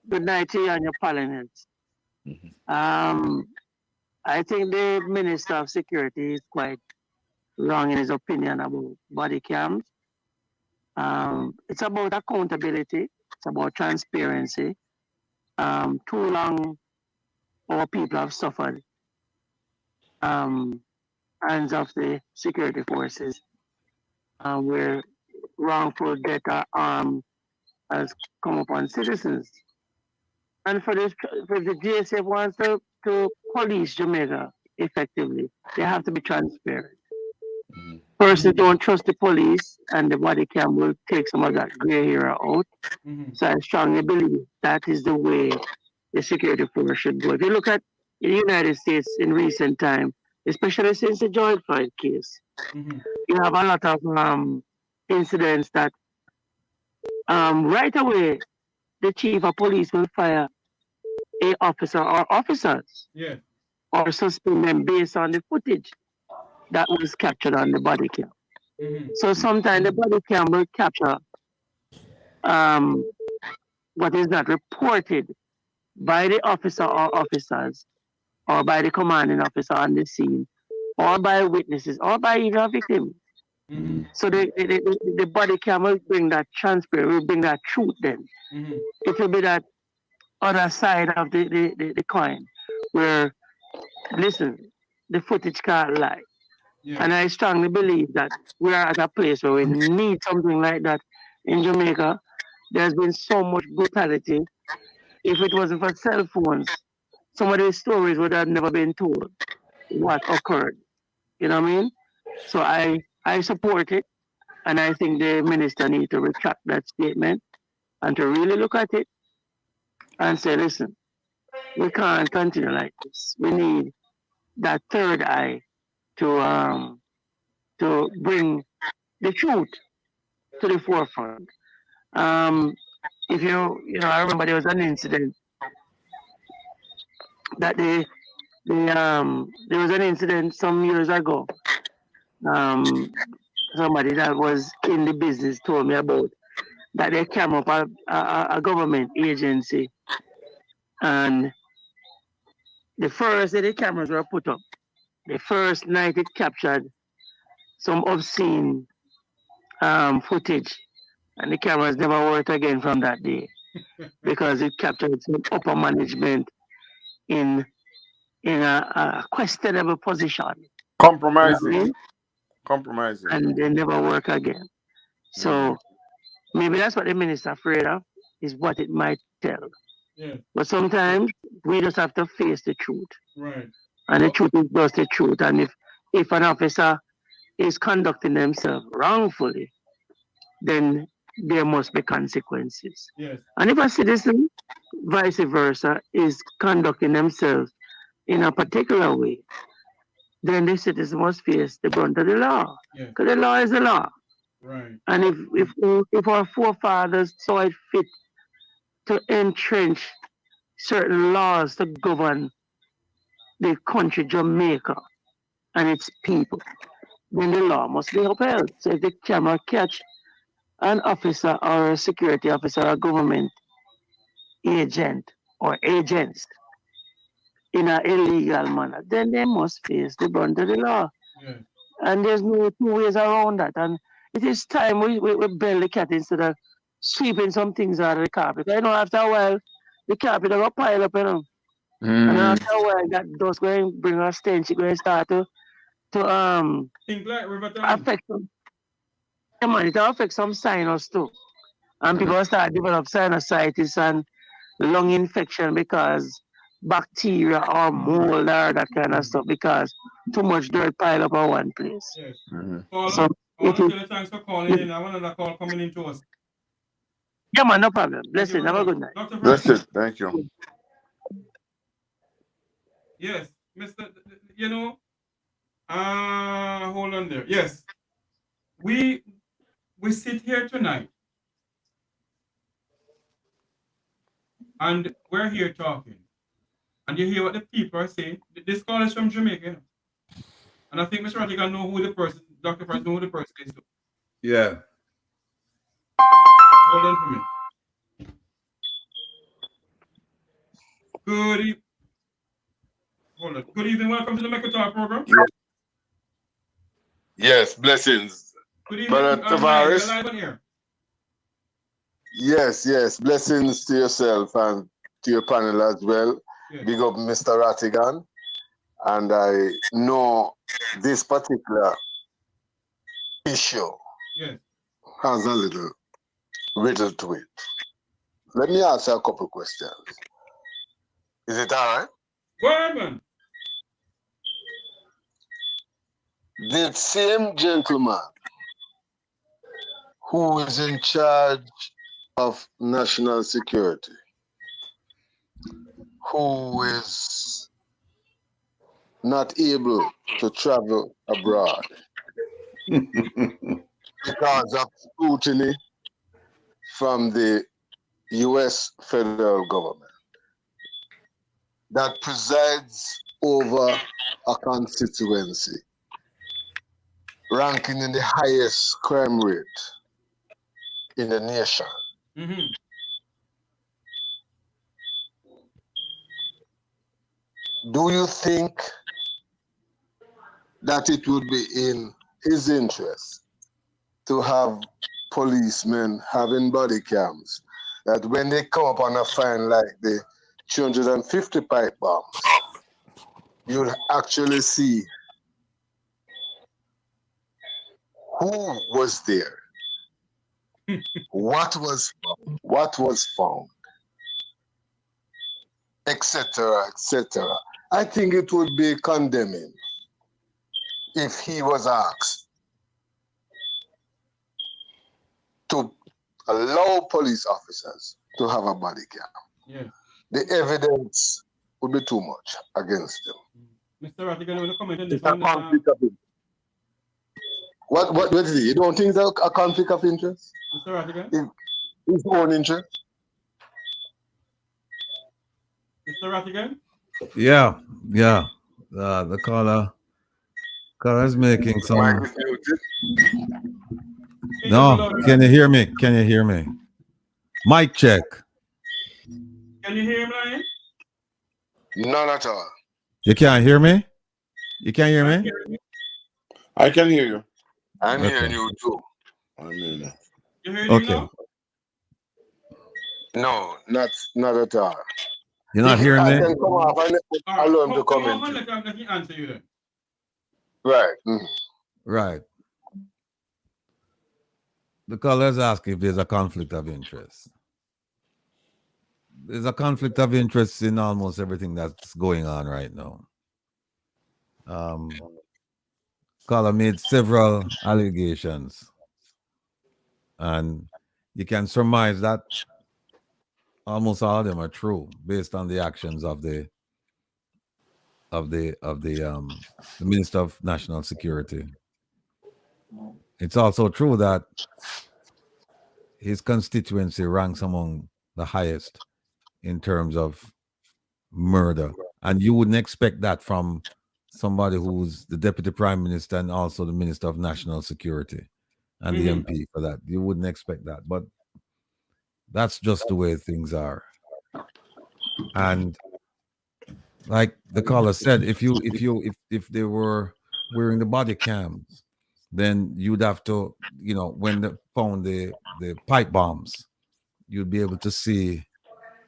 Good night to you and your panelists. I think the Minister of Security is quite wrong in his opinion about body cams. It's about accountability. It's about transparency. Too long our people have suffered hands of the security forces, where wrongful death or harm has come upon citizens. And for the GSF wants to police Jamaica effectively, they have to be transparent. Persons don't trust the police, and the body cam will take some of that gray area out. So I strongly believe that is the way the security force should go. If you look at the United States in recent time, especially since the George Floyd case, you have a lot of incidents that right away the chief of police will fire a officer or officers, or suspend them based on the footage that was captured on the body cam. So sometimes the body cam will capture what is not reported by the officer or officers, or by the commanding officer on the scene, or by witnesses, or by even a victim. So the body cam will bring that transparency, will bring that truth then. It will be that other side of the coin where, listen, the footage can't lie. And I strongly believe that we are at a place where we need something like that in Jamaica. There's been so much brutality. If it wasn't for cell phones, some of these stories would have never been told what occurred. You know what I mean? So I support it, and I think the minister needs to retract that statement and to really look at it and say, listen, we can't continue like this. We need that third eye to bring the truth to the forefront. If I remember there was an incident that there was an incident some years ago. Somebody that was in the business told me about that they came up a government agency, and the first day the cameras were put up, the first night it captured some obscene footage, and the cameras never worked again from that day because it captured some upper management in a questionable position. Compromising. You know what I mean? Compromising. And they never work again. So maybe that's what the minister afraid of, is what it might tell. But sometimes we just have to face the truth. And the truth is just the truth. And if an officer is conducting themselves wrongfully, then there must be consequences. And if a citizen, vice versa, is conducting themselves in a particular way, then the citizen must face the brunt of the law. Because the law is the law. And if our forefathers saw it fit to entrench certain laws to govern the country Jamaica and its people, then the law must be upheld. So if the camera catch an officer or a security officer or a government agent or agents in an illegal manner, then they must face the brunt of the law. Yeah. And there's no two ways around that. And it is time we bell the cat instead of sweeping some things out of the carpet. I know after a while, the carpet will pile up, you know. And after a while, that dust going to bring a stench. It's going to start to Think like River Time. affect some. Yeah, man, it will affect some sinus too. And people start develop sinusitis and lung infection because bacteria or mold or that kind of stuff because too much dirt pile up on one place. Yes. So Caller, it is, thanks for calling in. I have another call coming in to us. yeah, man, no problem. Thank Blessing. you Have very a much. good night. Dr. That's Francis. it. Thank you. Yes, Mr. You know, hold on there. Yes, we sit here tonight, and we're here talking, and you hear what the people are saying. This call is from Jamaica, you know? And I think Mr. Rattigan know who the person, Dr. Francis know who the person is. Yeah. Hold on for me. Hold on. Good evening. Welcome to the Make a Talk program. Yes, blessings. Good evening. Brother Tavares. Live on air. Yes, blessings to yourself and to your panel as well. Yes. Big up Mr. Rattigan. And I know this particular issue Yes. has a little riddle to it. Let me ask you a couple questions. Is it all right? Go ahead, man. The same gentleman who is in charge of national security, who is not able to travel abroad because of scrutiny from the U.S. federal government that presides over a constituency ranking in the highest crime rate in the nation. Mm-hmm. Do you think that it would be in his interest to have policemen having body cams that when they come up on a fine like the 250 pipe bombs, you'll actually see who was there, what was found, etc., etc. I think it would be condemning if he was asked to allow police officers to have a body cam. Yeah. The evidence would be too much against them. Mr. Rattigan, I want to comment on this It's a one. conflict of interest. What is it? You don't think there's a conflict of interest? Mr. Rattigan? His own interest? Mr. Rattigan? Yeah. The caller's making some. No, can you hear me? Can you hear me? Mic check. Can you hear him, Lion? None at all. You can't hear me? You can't hear me? I can hear you. I'm Okay. hearing you too. I'm hearing you. You heard him Okay. now? No, not at all. You're not hearing I me? can come off and allow him to Come comment. on, let me answer you then. Right. Right. The caller's asking if there's a conflict of interest. There's a conflict of interest in almost everything that's going on right now. Caller made several allegations, and you can surmise that almost all of them are true based on the actions of the Minister of National Security. It's also true that his constituency ranks among the highest in terms of murder. And you wouldn't expect that from somebody who's the deputy prime minister and also the minister of national security and the MP for that. You wouldn't expect that. But that's just the way things are. And like the caller said, if they were wearing the body cams, then you'd have to, when they found the pipe bombs, you'd be able to see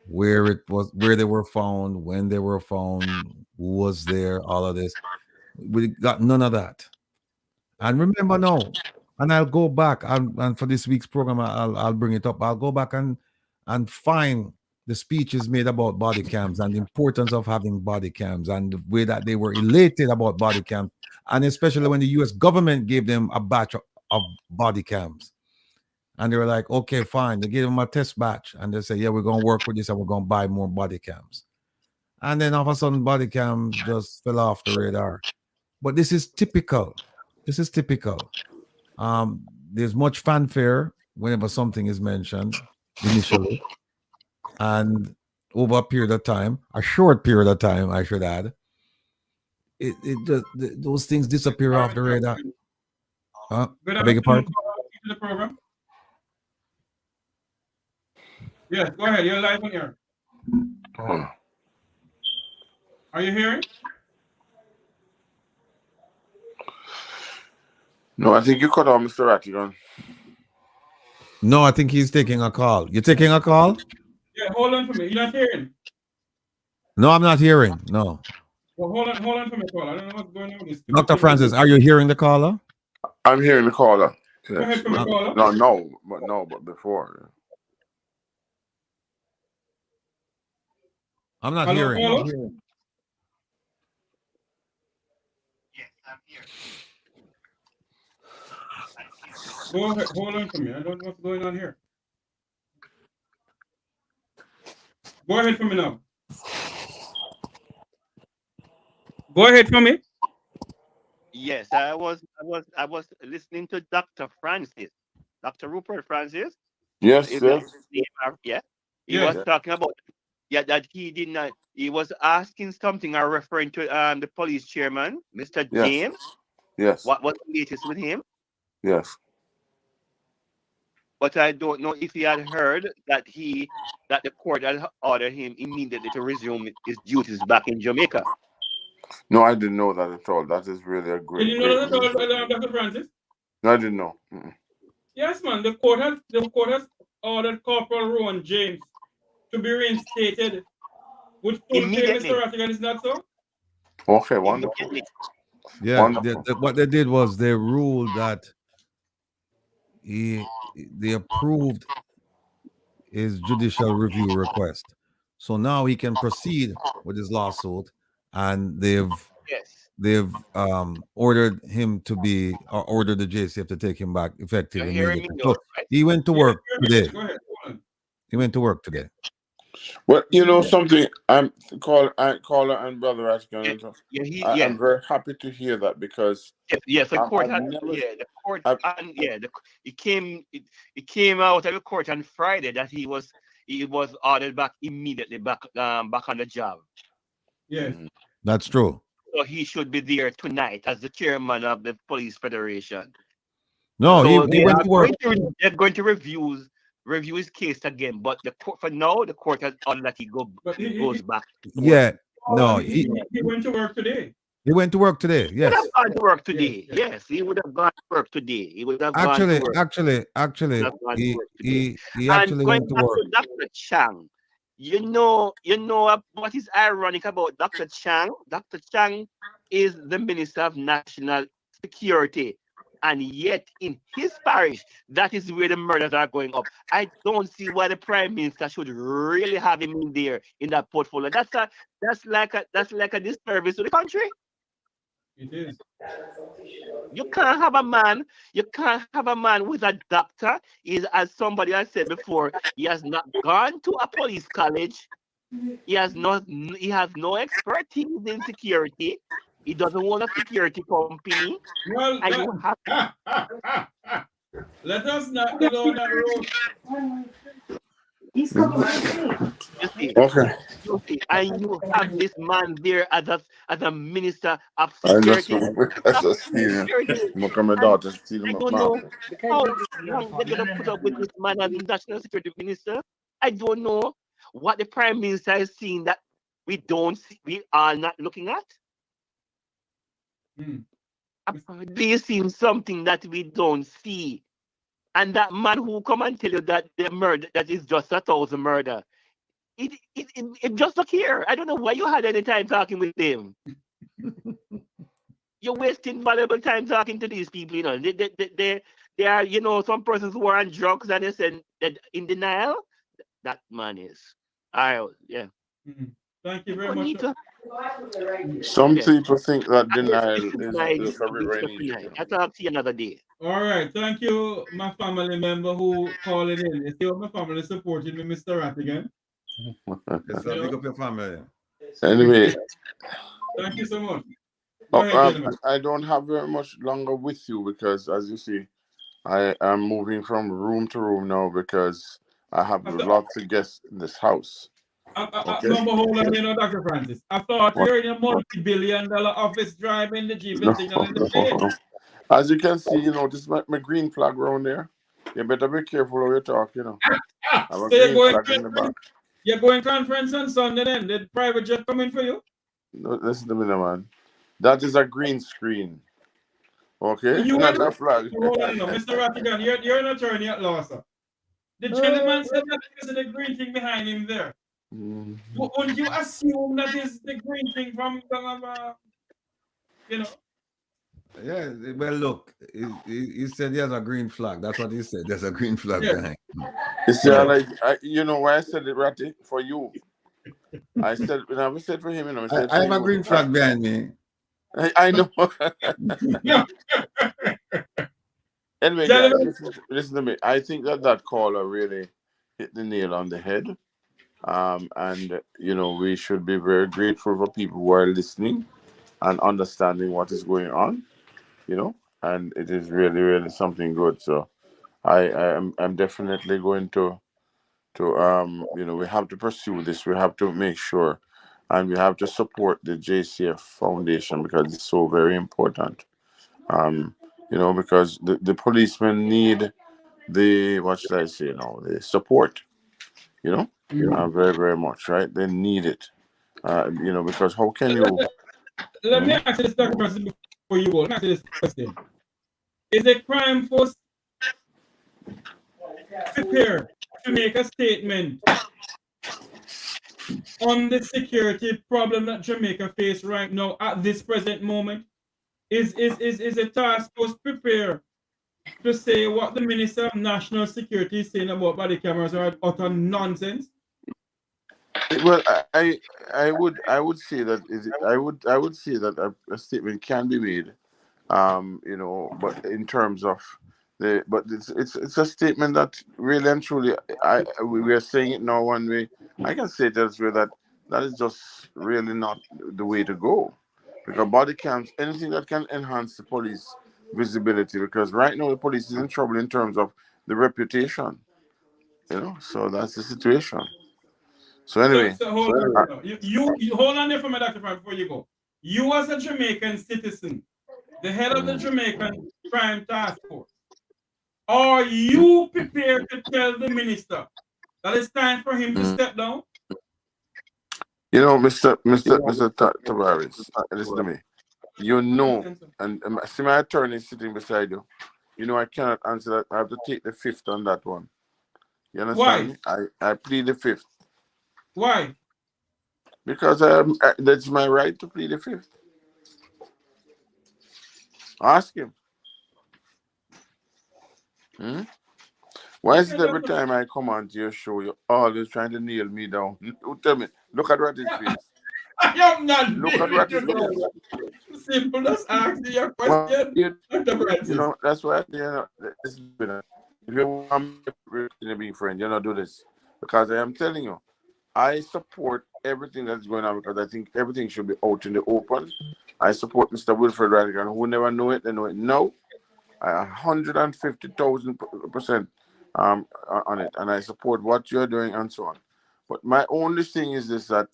where they were found, when they were found, who was there, all of this. We got none of that. And remember now, and I'll go back and for this week's program, I'll bring it up. I'll go back and find the speeches made about body cams and the importance of having body cams and the way that they were elated about body cams, and especially when the U.S. government gave them a batch of body cams. And they were like, okay, fine. They gave them a test batch. And they say, yeah, we're going to work with this and we're going to buy more body cams. And then all of a sudden, body cams just fell off the radar. But this is typical. This is typical. There's much fanfare whenever something is mentioned initially. And over a period of time, a short period of time, I should add, it just, those things disappear off the radar. I beg your pardon? The program. Yes, go ahead. You're live on air. Are you hearing? No, I think you cut off Mr. Rattigan. No, I think he's taking a call. You're taking a call? Yeah, hold on for me. You're not hearing? No, I'm not hearing. No. Well, hold on for me, caller. I don't know what's going on with this. Dr. Francis, are you hearing the caller? I'm hearing the caller. Yes. Go ahead from the caller. But before. I'm not Hello, hearing. caller? Yes, I'm here. Go ahead. Hold on for me. I don't know what's going on here. Go ahead for me now. Go ahead for me. Yes, I was listening to Dr. Francis, Dr. Rupert Francis. Yes, Is yes. that his name? Yeah. He Yes. was talking about that he did not. He was asking something or referring to the police chairman, Mr. Yes. James. Yes. What was the latest with him? Yes. But I don't know if he had heard that the court had ordered him immediately to resume his duties back in Jamaica. No, I didn't know that at all. That is really a great. Did you know that at all, Dr. Francis? No, I didn't know. Yes, man. The court has ordered Corporal Rowan James to be reinstated with full pay, Mr. Rattigan. Is that so? Okay, wonderful. Yeah, Wonderful. what they did was they ruled that they approved his judicial review request. So now he can proceed with his lawsuit, and they've ordered him to be, or ordered the JCF to take him back effective immediately. So he went to work today. He went to work today. Well, you know something, caller and Brother Rattigan. I'm very happy to hear that because the court it came out of the court on Friday that he was ordered back immediately back on the job. Yes, that's true. So he should be there tonight as the chairman of the Police Federation. No, so he went to work. They're going to review his case again, but the court has ordered that he goes back. Yeah, no, he went to work today. He went to work today. Yes. He would have gone to work today. Yes, he would have gone to work today. He would have actually, gone to work. he actually went to work. Dr. Chang, you know what is ironic about Dr. Chang? Dr. Chang is the Minister of National Security. And yet, in his parish, that is where the murders are going up. I don't see why the Prime Minister should really have him in there in that portfolio. That's like a disservice to the country. It is. You can't have a man with a doctor. As somebody has said before, he has not gone to a police college. He has no expertise in security. He doesn't want a security company. Well, let us not go down that road. You see, Okay. and you have this man there as a minister of I just security. I Of just stealing. security. Look at my And daughter stealing I my don't know marker. how long they're gonna put up with this man as national security minister. I don't know what the prime minister is seeing that we don't see, we are not looking at. Hmm. They seeing something that we don't see. And that man who come and tell you that the murder that is just 1,000 murder. It just look here. I don't know why you had any time talking with them. You're wasting valuable time talking to these people, you know. They are, you know, some persons who are on drugs and they said that in denial. That man is. Yeah. Hmm. Thank you You very don't much. need to. Some Yeah. people think that This denial is is my the subject forever for in Egypt, tonight. you know. I'll talk to you another day. All right. Thank you, my family member who called it in. You see what my family supported me, Mr. Rattigan. Yes, You sir. Big know? up your family. Anyway, Thank you so much. Go ahead, gentlemen. I don't have very much longer with you because, as you see, I am moving from room to room now because I have lots of guests in this house. Okay. No, but hold on, you know, Dr. Francis. I thought What? you're in a multi-billion-dollar office driving the Jeep No, and signal in the no, plane. no. As you can see, you know, this is my green flag around there. You better be careful how you talk, you know. I have a So green flag in the back. you're going conference on Sunday then? Did private jet come in for you? No, listen to me, now, man. That is a green screen. Okay? You Not are a flag. hold on, no, Mr. Rattigan, you're an attorney at law, sir. The gentleman said that because of the green thing behind him there. Mm. Wouldn't you assume that is the green thing from you know? Yeah, well, look, he said he has a green flag. That's what he said. There's a green flag Yeah. behind. You see, you know why I said it, Ratty? For you. I said, when I said for him, you know, I said I for have a you. green flag behind me. I know. Anyway, guys, Gentlemen, listen to me. I think that caller really hit the nail on the head. And, you know, we should be very grateful for people who are listening and understanding what is going on, you know, and it is really, really something good. So I'm definitely going to you know, we have to pursue this. We have to make sure, and we have to support the JCF Foundation because it's so very important. Um, you know, because the policemen need the, what should I say now, the support. You know, very, very much, right? They need it. You know, because how can you? let me ask you this question before you go. Let me ask you this question. Is a crime force prepared to make a statement on the security problem that Jamaica faces right now at this present moment? Is a task force prepared to say what the Minister of National Security is saying about body cameras are utter nonsense? Well, I would say that I would say that a statement can be made. You know, but in terms of but it's a statement that really and truly we are saying it now one way. I can say it elsewhere that is just really not the way to go, because body cams, anything that can enhance the police visibility, because right now the police is in trouble in terms of the reputation, you know. So that's the situation. So anyway, So hold on. No, you hold on there for me, Dr. Frank, before you go. You as a Jamaican citizen, the head of the Jamaican Crime Task Force, are you prepared to tell the minister that it's time for him to step down? you know, Mr. Tavares, listen to me. You know, and see my attorney sitting beside you. You know, I cannot answer that. I have to take the fifth on that one. You understand me? I plead the fifth. Why? Because that's my right to plead the fifth. Ask him. Hmm? Why is it every time I come on to your show, you're always trying to nail me down? Tell me. Look at Ratty's face. I am not Look at Ratty's face. simple. Just ask me your Well, question, Dr. you Francis. know, that's why if you want me to be friend, you know, do this. Because I am telling you, I support everything that's going on because I think everything should be out in the open. I support Mr. Wilfred Rattigan. Who never know it, they know it. No, I 150,000% on it, and I support what you're doing and so on. But my only thing is this: that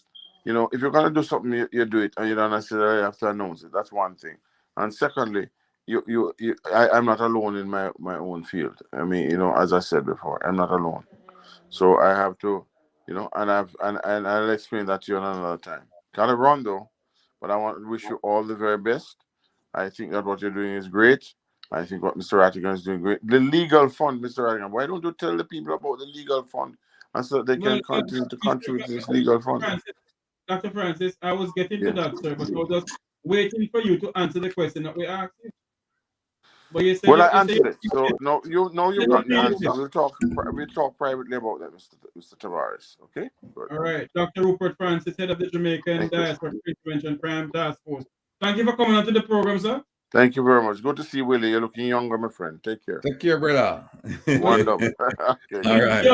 if you're gonna do something, you do it, and you don't necessarily have to announce it. That's one thing. And secondly, I'm not alone in my own field. I mean, as I said before, I'm not alone. So I have to, and I'll explain that to you another time. Gotta run though, but I want to wish you all the very best. I think that what you're doing is great. I think what Mr. Rattigan is doing great. The legal fund, Mr. Rattigan. Why don't you tell the people about the legal fund, and so that they Well, can continue to contribute to this legal fund? Dr. Francis, I was getting to Yeah. that, sir, but I was just waiting for you to answer the question that we asked you. But you said Well, you I said answered it. So you've got the answer. you- We'll talk privately about that, Mr. Tavares. Okay. Good. All right, Dr. Rupert Francis, head of the Jamaican Thank you. Diaspora Prevention Crime Task Force. Thank you for coming onto the program, sir. Thank you very much. Good to see you, Willie. You're looking younger, my friend. Take care. Take care, brother. Wonderful. Okay. All right.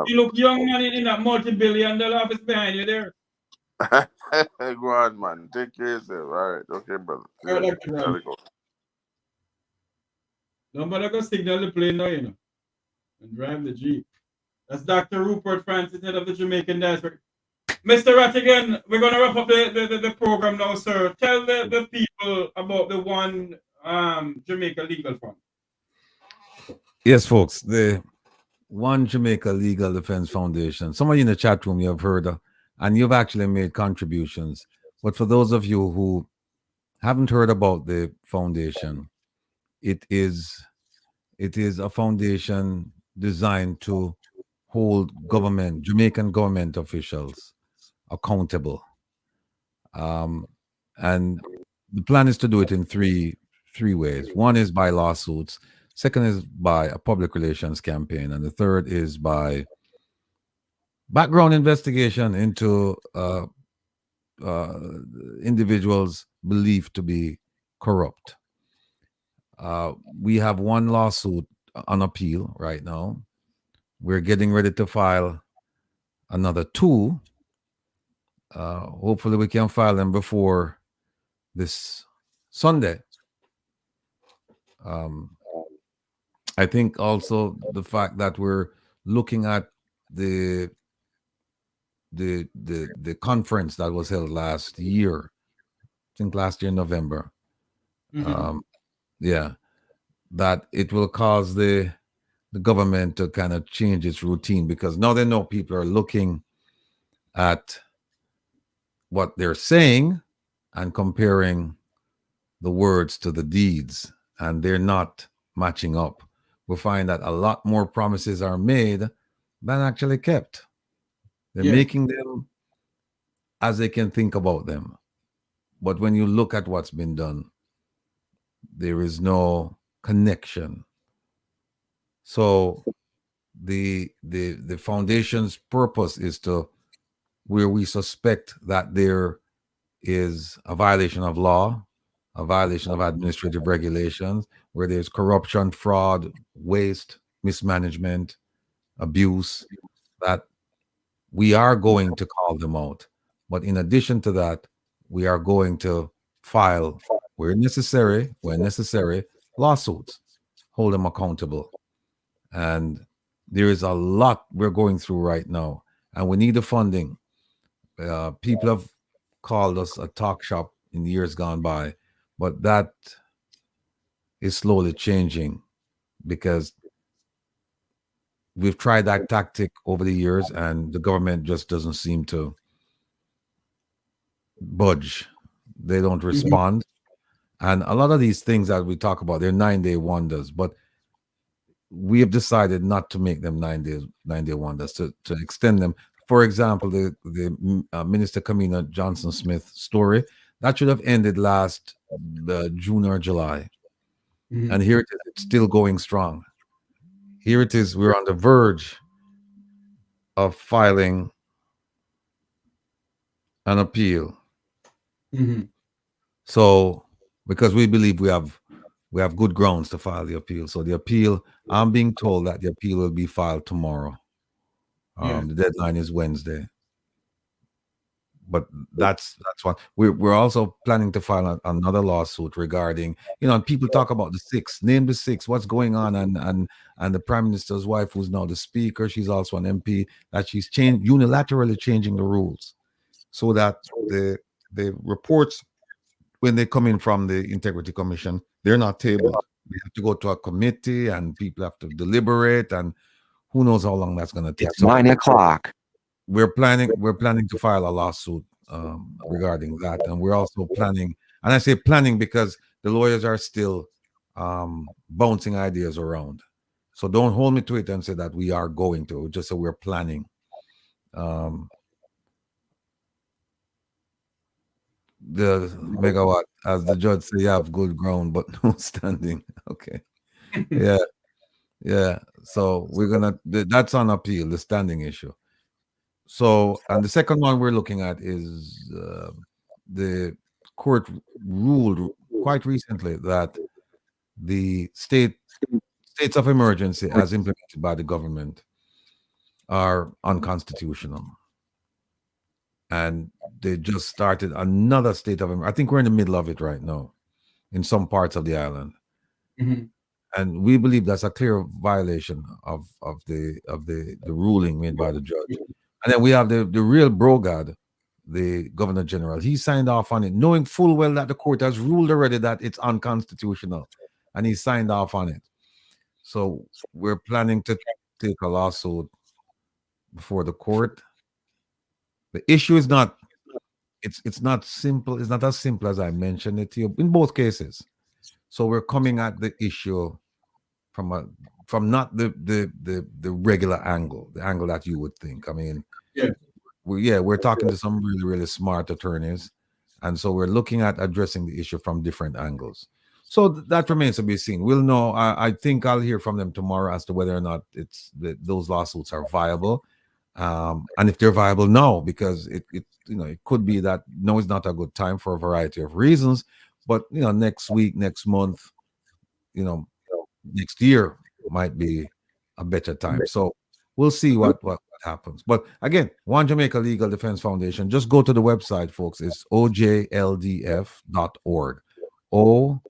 You look young, man, in that multi-billion-dollar office behind you there. Go on, man. Take care of yourself. All right. Okay, brother. All right, Dr. Gotta Francis. go. Nobody go signal the plane now, and drive the Jeep. That's Dr. Rupert Francis, head of the Jamaican Diaspora. Mr. Rattigan, we're going to wrap up the program now, sir. Tell the people about the One Jamaica Legal Fund. Yes, folks, the One Jamaica Legal Defense Foundation. Some of you in the chat room, you have heard, and you've actually made contributions. But for those of you who haven't heard about the foundation, it is a foundation designed to hold Jamaican government officials accountable. And the plan is to do it in three ways. One is by lawsuits. Second is by a public relations campaign. And the third is by background investigation into individuals believed to be corrupt. We have one lawsuit on appeal right now. We're getting ready to file another two. Hopefully we can file them before this Sunday. I think also the fact that we're looking at the conference that was held last year, I think last year in November. Yeah, that it will cause the government to kind of change its routine, because now they know people are looking at what they're saying and comparing the words to the deeds, and they're not matching up. We'll find that a lot more promises are made than actually kept. They're making them as they can think about them. But when you look at what's been done, there is no connection. So the foundation's purpose is to, where we suspect that there is a violation of law, a violation of administrative regulations, where there's corruption, fraud, waste, mismanagement, abuse, that we are going to call them out. But in addition to that, we are going to file, where necessary, lawsuits, hold them accountable. And there is a lot we're going through right now, and we need the funding. People have called us a talk shop in years gone by, but that is slowly changing, because we've tried that tactic over the years and the government just doesn't seem to budge. They don't respond. And a lot of these things that we talk about, they're 9-day wonders, but we have decided not to make them 9-day wonders, to extend them. For example, the Minister Kamina Johnson-Smith story, that should have ended last June or July. And here it is, it's still going strong. Here it is, we're on the verge of filing an appeal. So, because we believe we have good grounds to file the appeal. So the appeal, I'm being told that the appeal will be filed tomorrow. The deadline is Wednesday. but that's one. We're also planning to file another lawsuit regarding, and people talk about the six, name the six, what's going on, and the prime minister's wife, who's now the speaker, she's also an MP, that she's unilaterally changing the rules so that the reports, when they come in from the Integrity Commission, they're not tabled. They have to go to a committee, and people have to deliberate, and who knows how long that's going to take. It's 9 o'clock. We're planning to file a lawsuit regarding that, and we're also planning. And I say planning because the lawyers are still bouncing ideas around. So don't hold me to it and say that we are going to. Just say we're planning. The megawatt, as the judge say, you have good ground but no standing. Okay. Yeah. So we're gonna. That's on appeal, the standing issue. So, and the second one we're looking at is the court ruled quite recently that the states of emergency, as implemented by the government, are unconstitutional. And they just started another state of emergency. I think we're in the middle of it right now in some parts of the island. And we believe that's a clear violation of the ruling made by the judge. And then we have the real brogad, the Governor General. He signed off on it, knowing full well that the court has ruled already that it's unconstitutional, and he signed off on it. So we're planning to take a lawsuit before the court. The issue is not, it's not simple. It's not as simple as I mentioned it to you in both cases. So we're coming at the issue from not the regular angle, the angle that you would think. I mean, we're talking to some really, really smart attorneys, and so we're looking at addressing the issue from different angles. So that remains to be seen. We'll know. I think I'll hear from them tomorrow as to whether or not those lawsuits are viable, and if they're viable now, because it could be that no, it's not a good time for a variety of reasons. But next week, next month, next year might be a better time. So we'll see what happens. But again, One Jamaica Legal Defense Foundation, just go to the website, folks. It's ojldf.org. ojldf.org.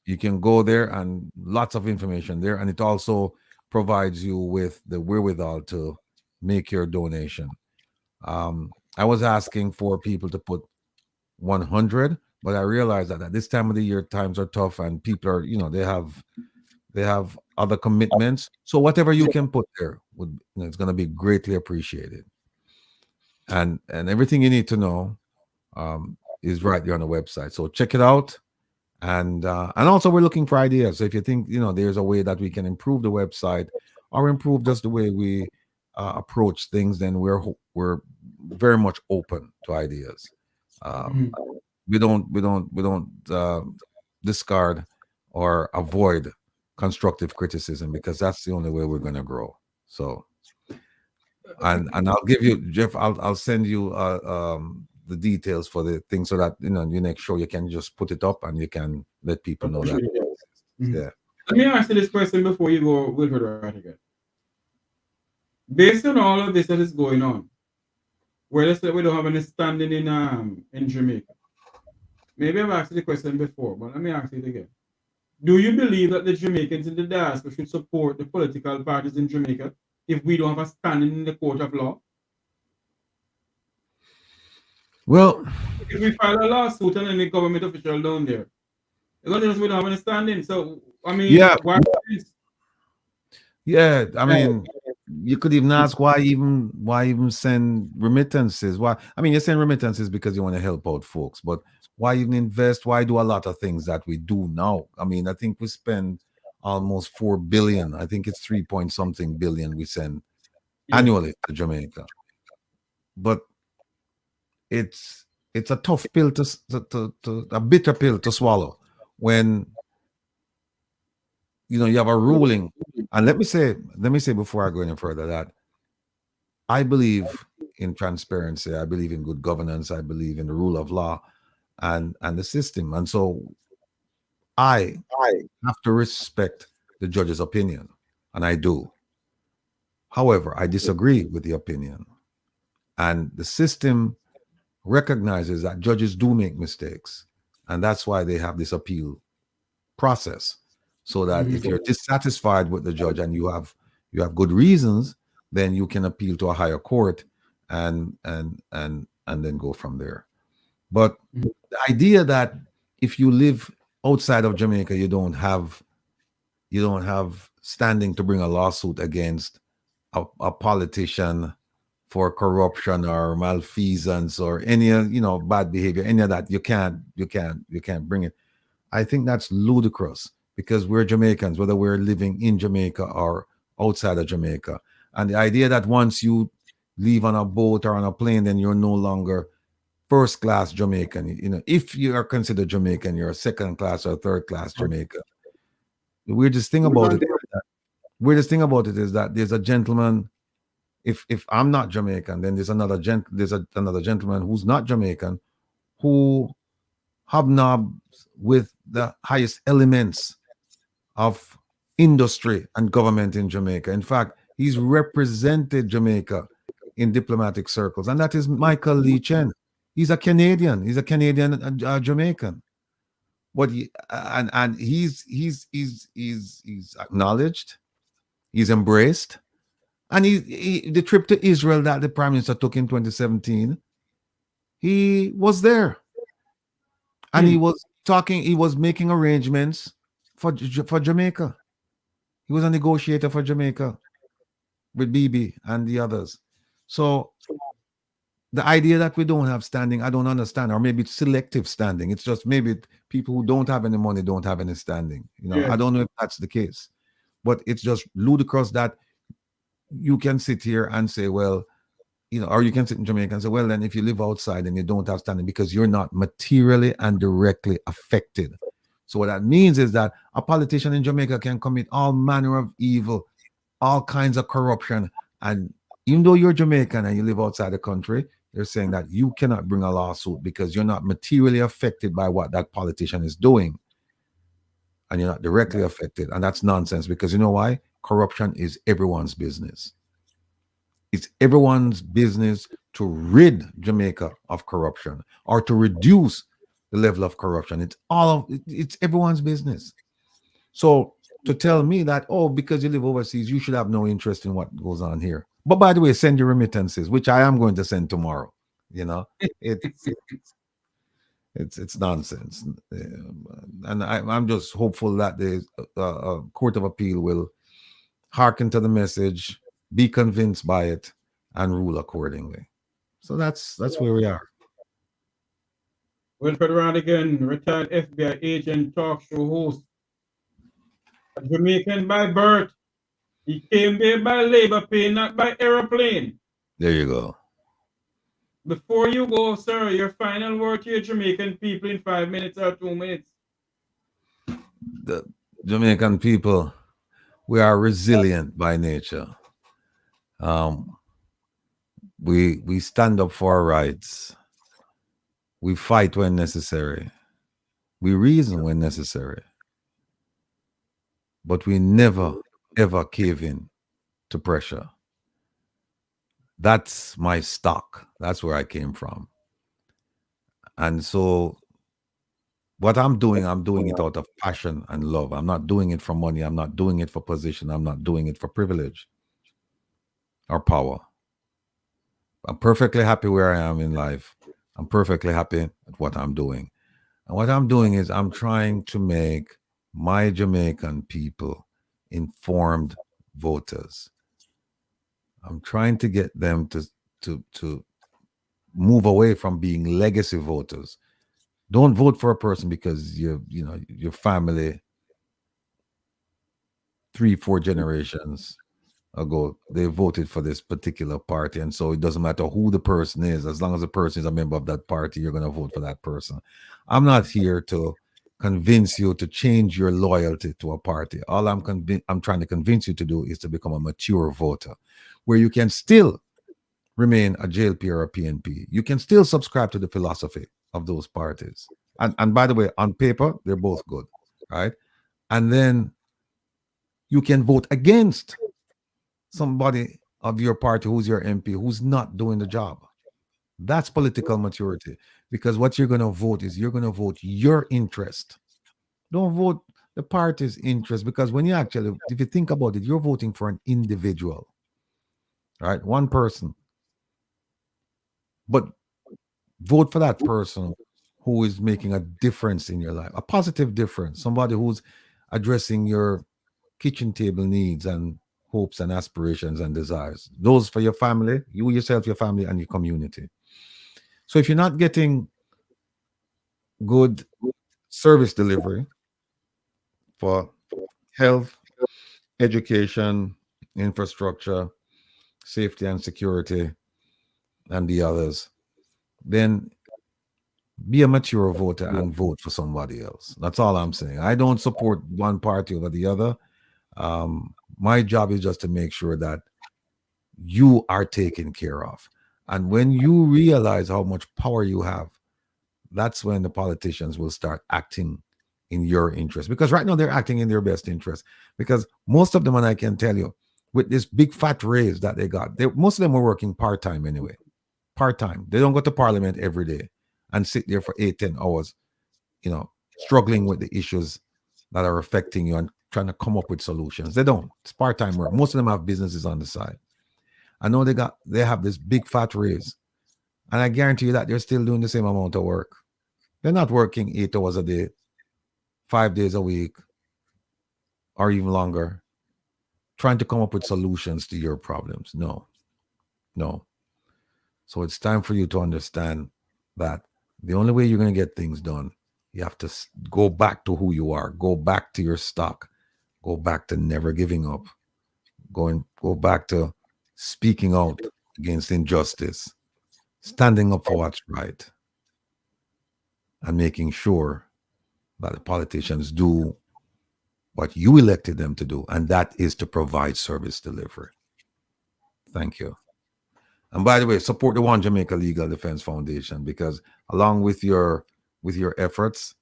You can go there, and lots of information there. And it also provides you with the wherewithal to make your donation. I was asking for people to put 100, but I realized that at this time of the year, times are tough, and people are, they have other commitments. So whatever you can put there it's going to be greatly appreciated. And everything you need to know is right there on the website. So check it out. And also we're looking for ideas. So if you think there's a way that we can improve the website or improve just the way we approach things, then we're very much open to ideas. We don't discard or avoid constructive criticism, because that's the only way we're going to grow. So, and I'll give you, Jeff, I'll send you the details for the thing, so that your next show you can just put it up and you can let people know that. Yeah. Let me ask you this question before you go, Wilfred, Rattigan. Based on all of this that is going on, where let's say we don't have any standing in Jamaica. Maybe I've asked you the question before, but let me ask you it again. Do you believe that the Jamaicans in the diaspora should support the political parties in Jamaica if we don't have a standing in the court of law? Well, if we file a lawsuit and any government official down there, because we don't have any standing. So I mean, why? Yeah, I mean, you could even ask why even send remittances? Why? I mean, you send remittances because you want to help out folks, but why even invest? Why do a lot of things that we do now? I mean, I think we spend almost 4 billion. I think it's 3 point something billion we send annually to Jamaica. But it's a tough pill to a bitter pill to swallow when you have a ruling. And let me say before I go any further that I believe in transparency. I believe in good governance. I believe in the rule of law and the system. And so I have to respect the judge's opinion, and I do. However, I disagree with the opinion. And the system recognizes that judges do make mistakes. And that's why they have this appeal process. So that if you're dissatisfied with the judge and you have good reasons, then you can appeal to a higher court and then go from there. But the idea that if you live outside of Jamaica, you don't have standing to bring a lawsuit against a politician for corruption or malfeasance or any bad behavior, any of that, you can't bring it. I think that's ludicrous, because we're Jamaicans, whether we're living in Jamaica or outside of Jamaica. And the idea that once you leave on a boat or on a plane, then you're no longer first class Jamaican. If you are considered Jamaican, you're a second class or third class Jamaican. The weirdest thing about it is that there's a gentleman. If I'm not Jamaican, then there's another gentleman who's not Jamaican who hobnobs with the highest elements of industry and government in Jamaica. In fact, he's represented Jamaica in diplomatic circles, and that is Michael Lee Chen. He's a Canadian. He's a Canadian Jamaican, but he's acknowledged, he's embraced, and the trip to Israel that the Prime Minister took in 2017, he was there, and he was making arrangements for Jamaica. He was a negotiator for Jamaica with BB and the others. So the idea that we don't have standing, I don't understand. Or maybe it's selective standing. It's just maybe people who don't have any money don't have any standing. I don't know if that's the case. But it's just ludicrous that you can sit here and say, well, or you can sit in Jamaica and say, well, then if you live outside and you don't have standing because you're not materially and directly affected. So what that means is that a politician in Jamaica can commit all manner of evil, all kinds of corruption. And even though you're Jamaican and you live outside the country, they're saying that you cannot bring a lawsuit because you're not materially affected by what that politician is doing. And you're not directly affected. And that's nonsense, because you know why? Corruption is everyone's business. It's everyone's business to rid Jamaica of corruption or to reduce the level of corruption. It's everyone's business. So to tell me that, because you live overseas, you should have no interest in what goes on here. But by the way, send your remittances, which I am going to send tomorrow. It's nonsense. And I'm just hopeful that the Court of Appeal will hearken to the message, be convinced by it, and rule accordingly. So that's where we are. Wilfred Rattigan, retired FBI agent, talk show host, a Jamaican by birth. He came there by labor pay, not by aeroplane. There you go. Before you go, sir, your final word to your Jamaican people in 5 minutes or 2 minutes. The Jamaican people, we are resilient by nature. We stand up for our rights. We fight when necessary. We reason when necessary. But we never, ever cave in to pressure. That's my stock. That's where I came from. And so what I'm doing it out of passion and love. I'm not doing it for money. I'm not doing it for position. I'm not doing it for privilege or power. I'm perfectly happy where I am in life. I'm perfectly happy at what I'm doing. And what I'm doing is I'm trying to make my Jamaican people informed voters. I'm trying to get them to move away from being legacy voters. Don't vote for a person because your family 3-4 generations ago they voted for this particular party, and so it doesn't matter who the person is, as long as the person is a member of that party, you're going to vote for that person. I'm not here to convince you to change your loyalty to a party. All I'm trying to convince you to do is to become a mature voter, where you can still remain a JLP or a PNP. You can still subscribe to the philosophy of those parties. And by the way, on paper, they're both good, right? And then you can vote against somebody of your party who's your MP who's not doing the job. That's political maturity, because what you're going to vote is you're going to vote your interest. Don't vote the party's interest, because when you actually, if you think about it, you're voting for an individual, right? One person. But vote for that person who is making a difference in your life, a positive difference, somebody who's addressing your kitchen table needs and hopes and aspirations and desires. Those for your family, you yourself, your family, and your community. So if you're not getting good service delivery for health, education, infrastructure, safety and security, and the others, then be a mature voter and vote for somebody else. That's all I'm saying. I don't support one party over the other. My job is just to make sure that you are taken care of. And when you realize how much power you have, that's when the politicians will start acting in your interest. Because right now they're acting in their best interest. Because most of them, and I can tell you, with this big fat raise that they got, most of them were working part-time anyway. Part-time. They don't go to parliament every day and sit there for 8-10 hours, struggling with the issues that are affecting you and trying to come up with solutions. They don't. It's part-time work. Most of them have businesses on the side. I know they have this big fat raise, and I guarantee you that they're still doing the same amount of work. They're not working 8 hours a day, 5 days a week, or even longer, trying to come up with solutions to your problems. No. So it's time for you to understand that the only way you're going to get things done, you have to go back to who you are, go back to your stock, go back to never giving up, go back to speaking out against injustice, standing up for what's right, and making sure that the politicians do what you elected them to do, and that is to provide service delivery. Thank you. And by the way, support the One Jamaica Legal Defense Foundation, because along with your efforts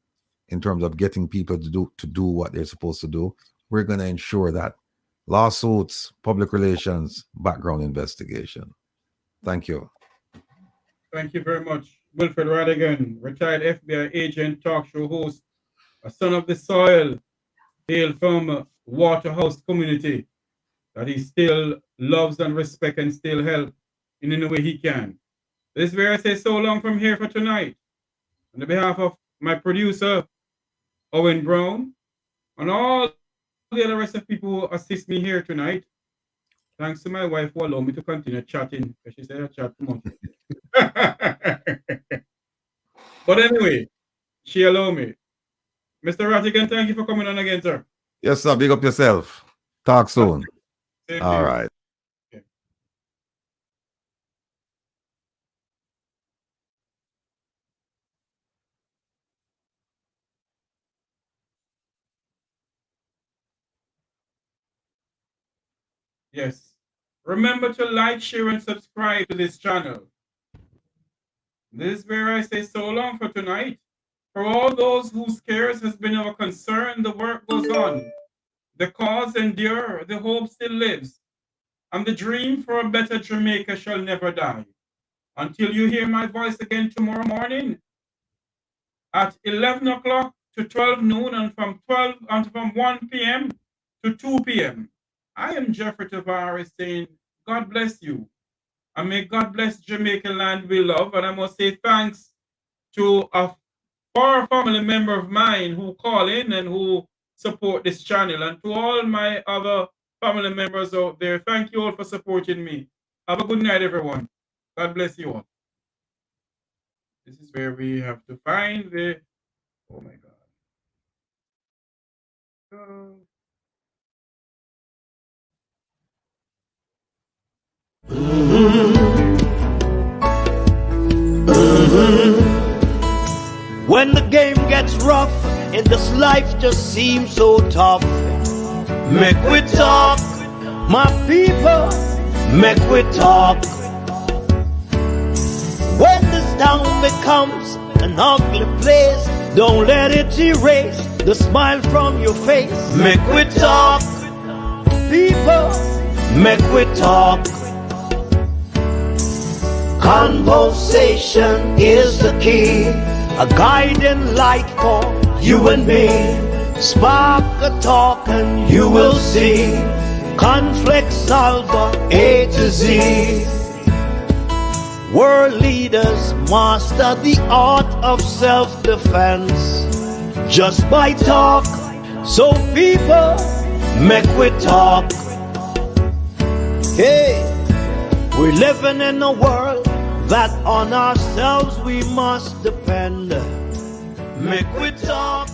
in terms of getting people to do what they're supposed to do, we're going to ensure that lawsuits, public relations, background investigation. Thank you. Thank you very much. Wilfred Rattigan, retired FBI agent, talk show host, a son of the soil, hail from Waterhouse community that he still loves and respects and still help in any way he can. This is where I say so long from here for tonight. On behalf of my producer, Owen Brown, and all the other rest of people who assist me here tonight, thanks to my wife who allowed me to continue chatting, because she said I chat too much. But anyway, she allowed me. Mr. Rattigan, thank you for coming on again, sir. Yes, sir. Big up yourself. Talk soon. All right. Okay. Yes. Remember to like, share, and subscribe to this channel. This is where I say so long for tonight. For all those whose cares has been our concern, the work goes on. The cause endure, the hope still lives. And the dream for a better Jamaica shall never die. Until you hear my voice again tomorrow morning at 11 o'clock to 12 noon, and from 1 p.m. to 2 p.m. I am Jeffrey Tavares saying, God bless you. And may God bless Jamaica land we love. And I must say thanks to a far family member of mine who call in and who support this channel. And to all my other family members out there, thank you all for supporting me. Have a good night, everyone. God bless you all. This is where we have to find the... Oh, my God. When the game gets rough and this life just seems so tough, make we talk, my people, make we talk. When this town becomes an ugly place, don't let it erase the smile from your face. Make we talk, people, make we talk. Conversation is the key, a guiding light for you and me. Spark a talk and you will see. Conflict solver A to Z. World leaders master the art of self-defense just by talk. So people, make we talk. Hey, we're living in a world that on ourselves we must depend. Make we talk.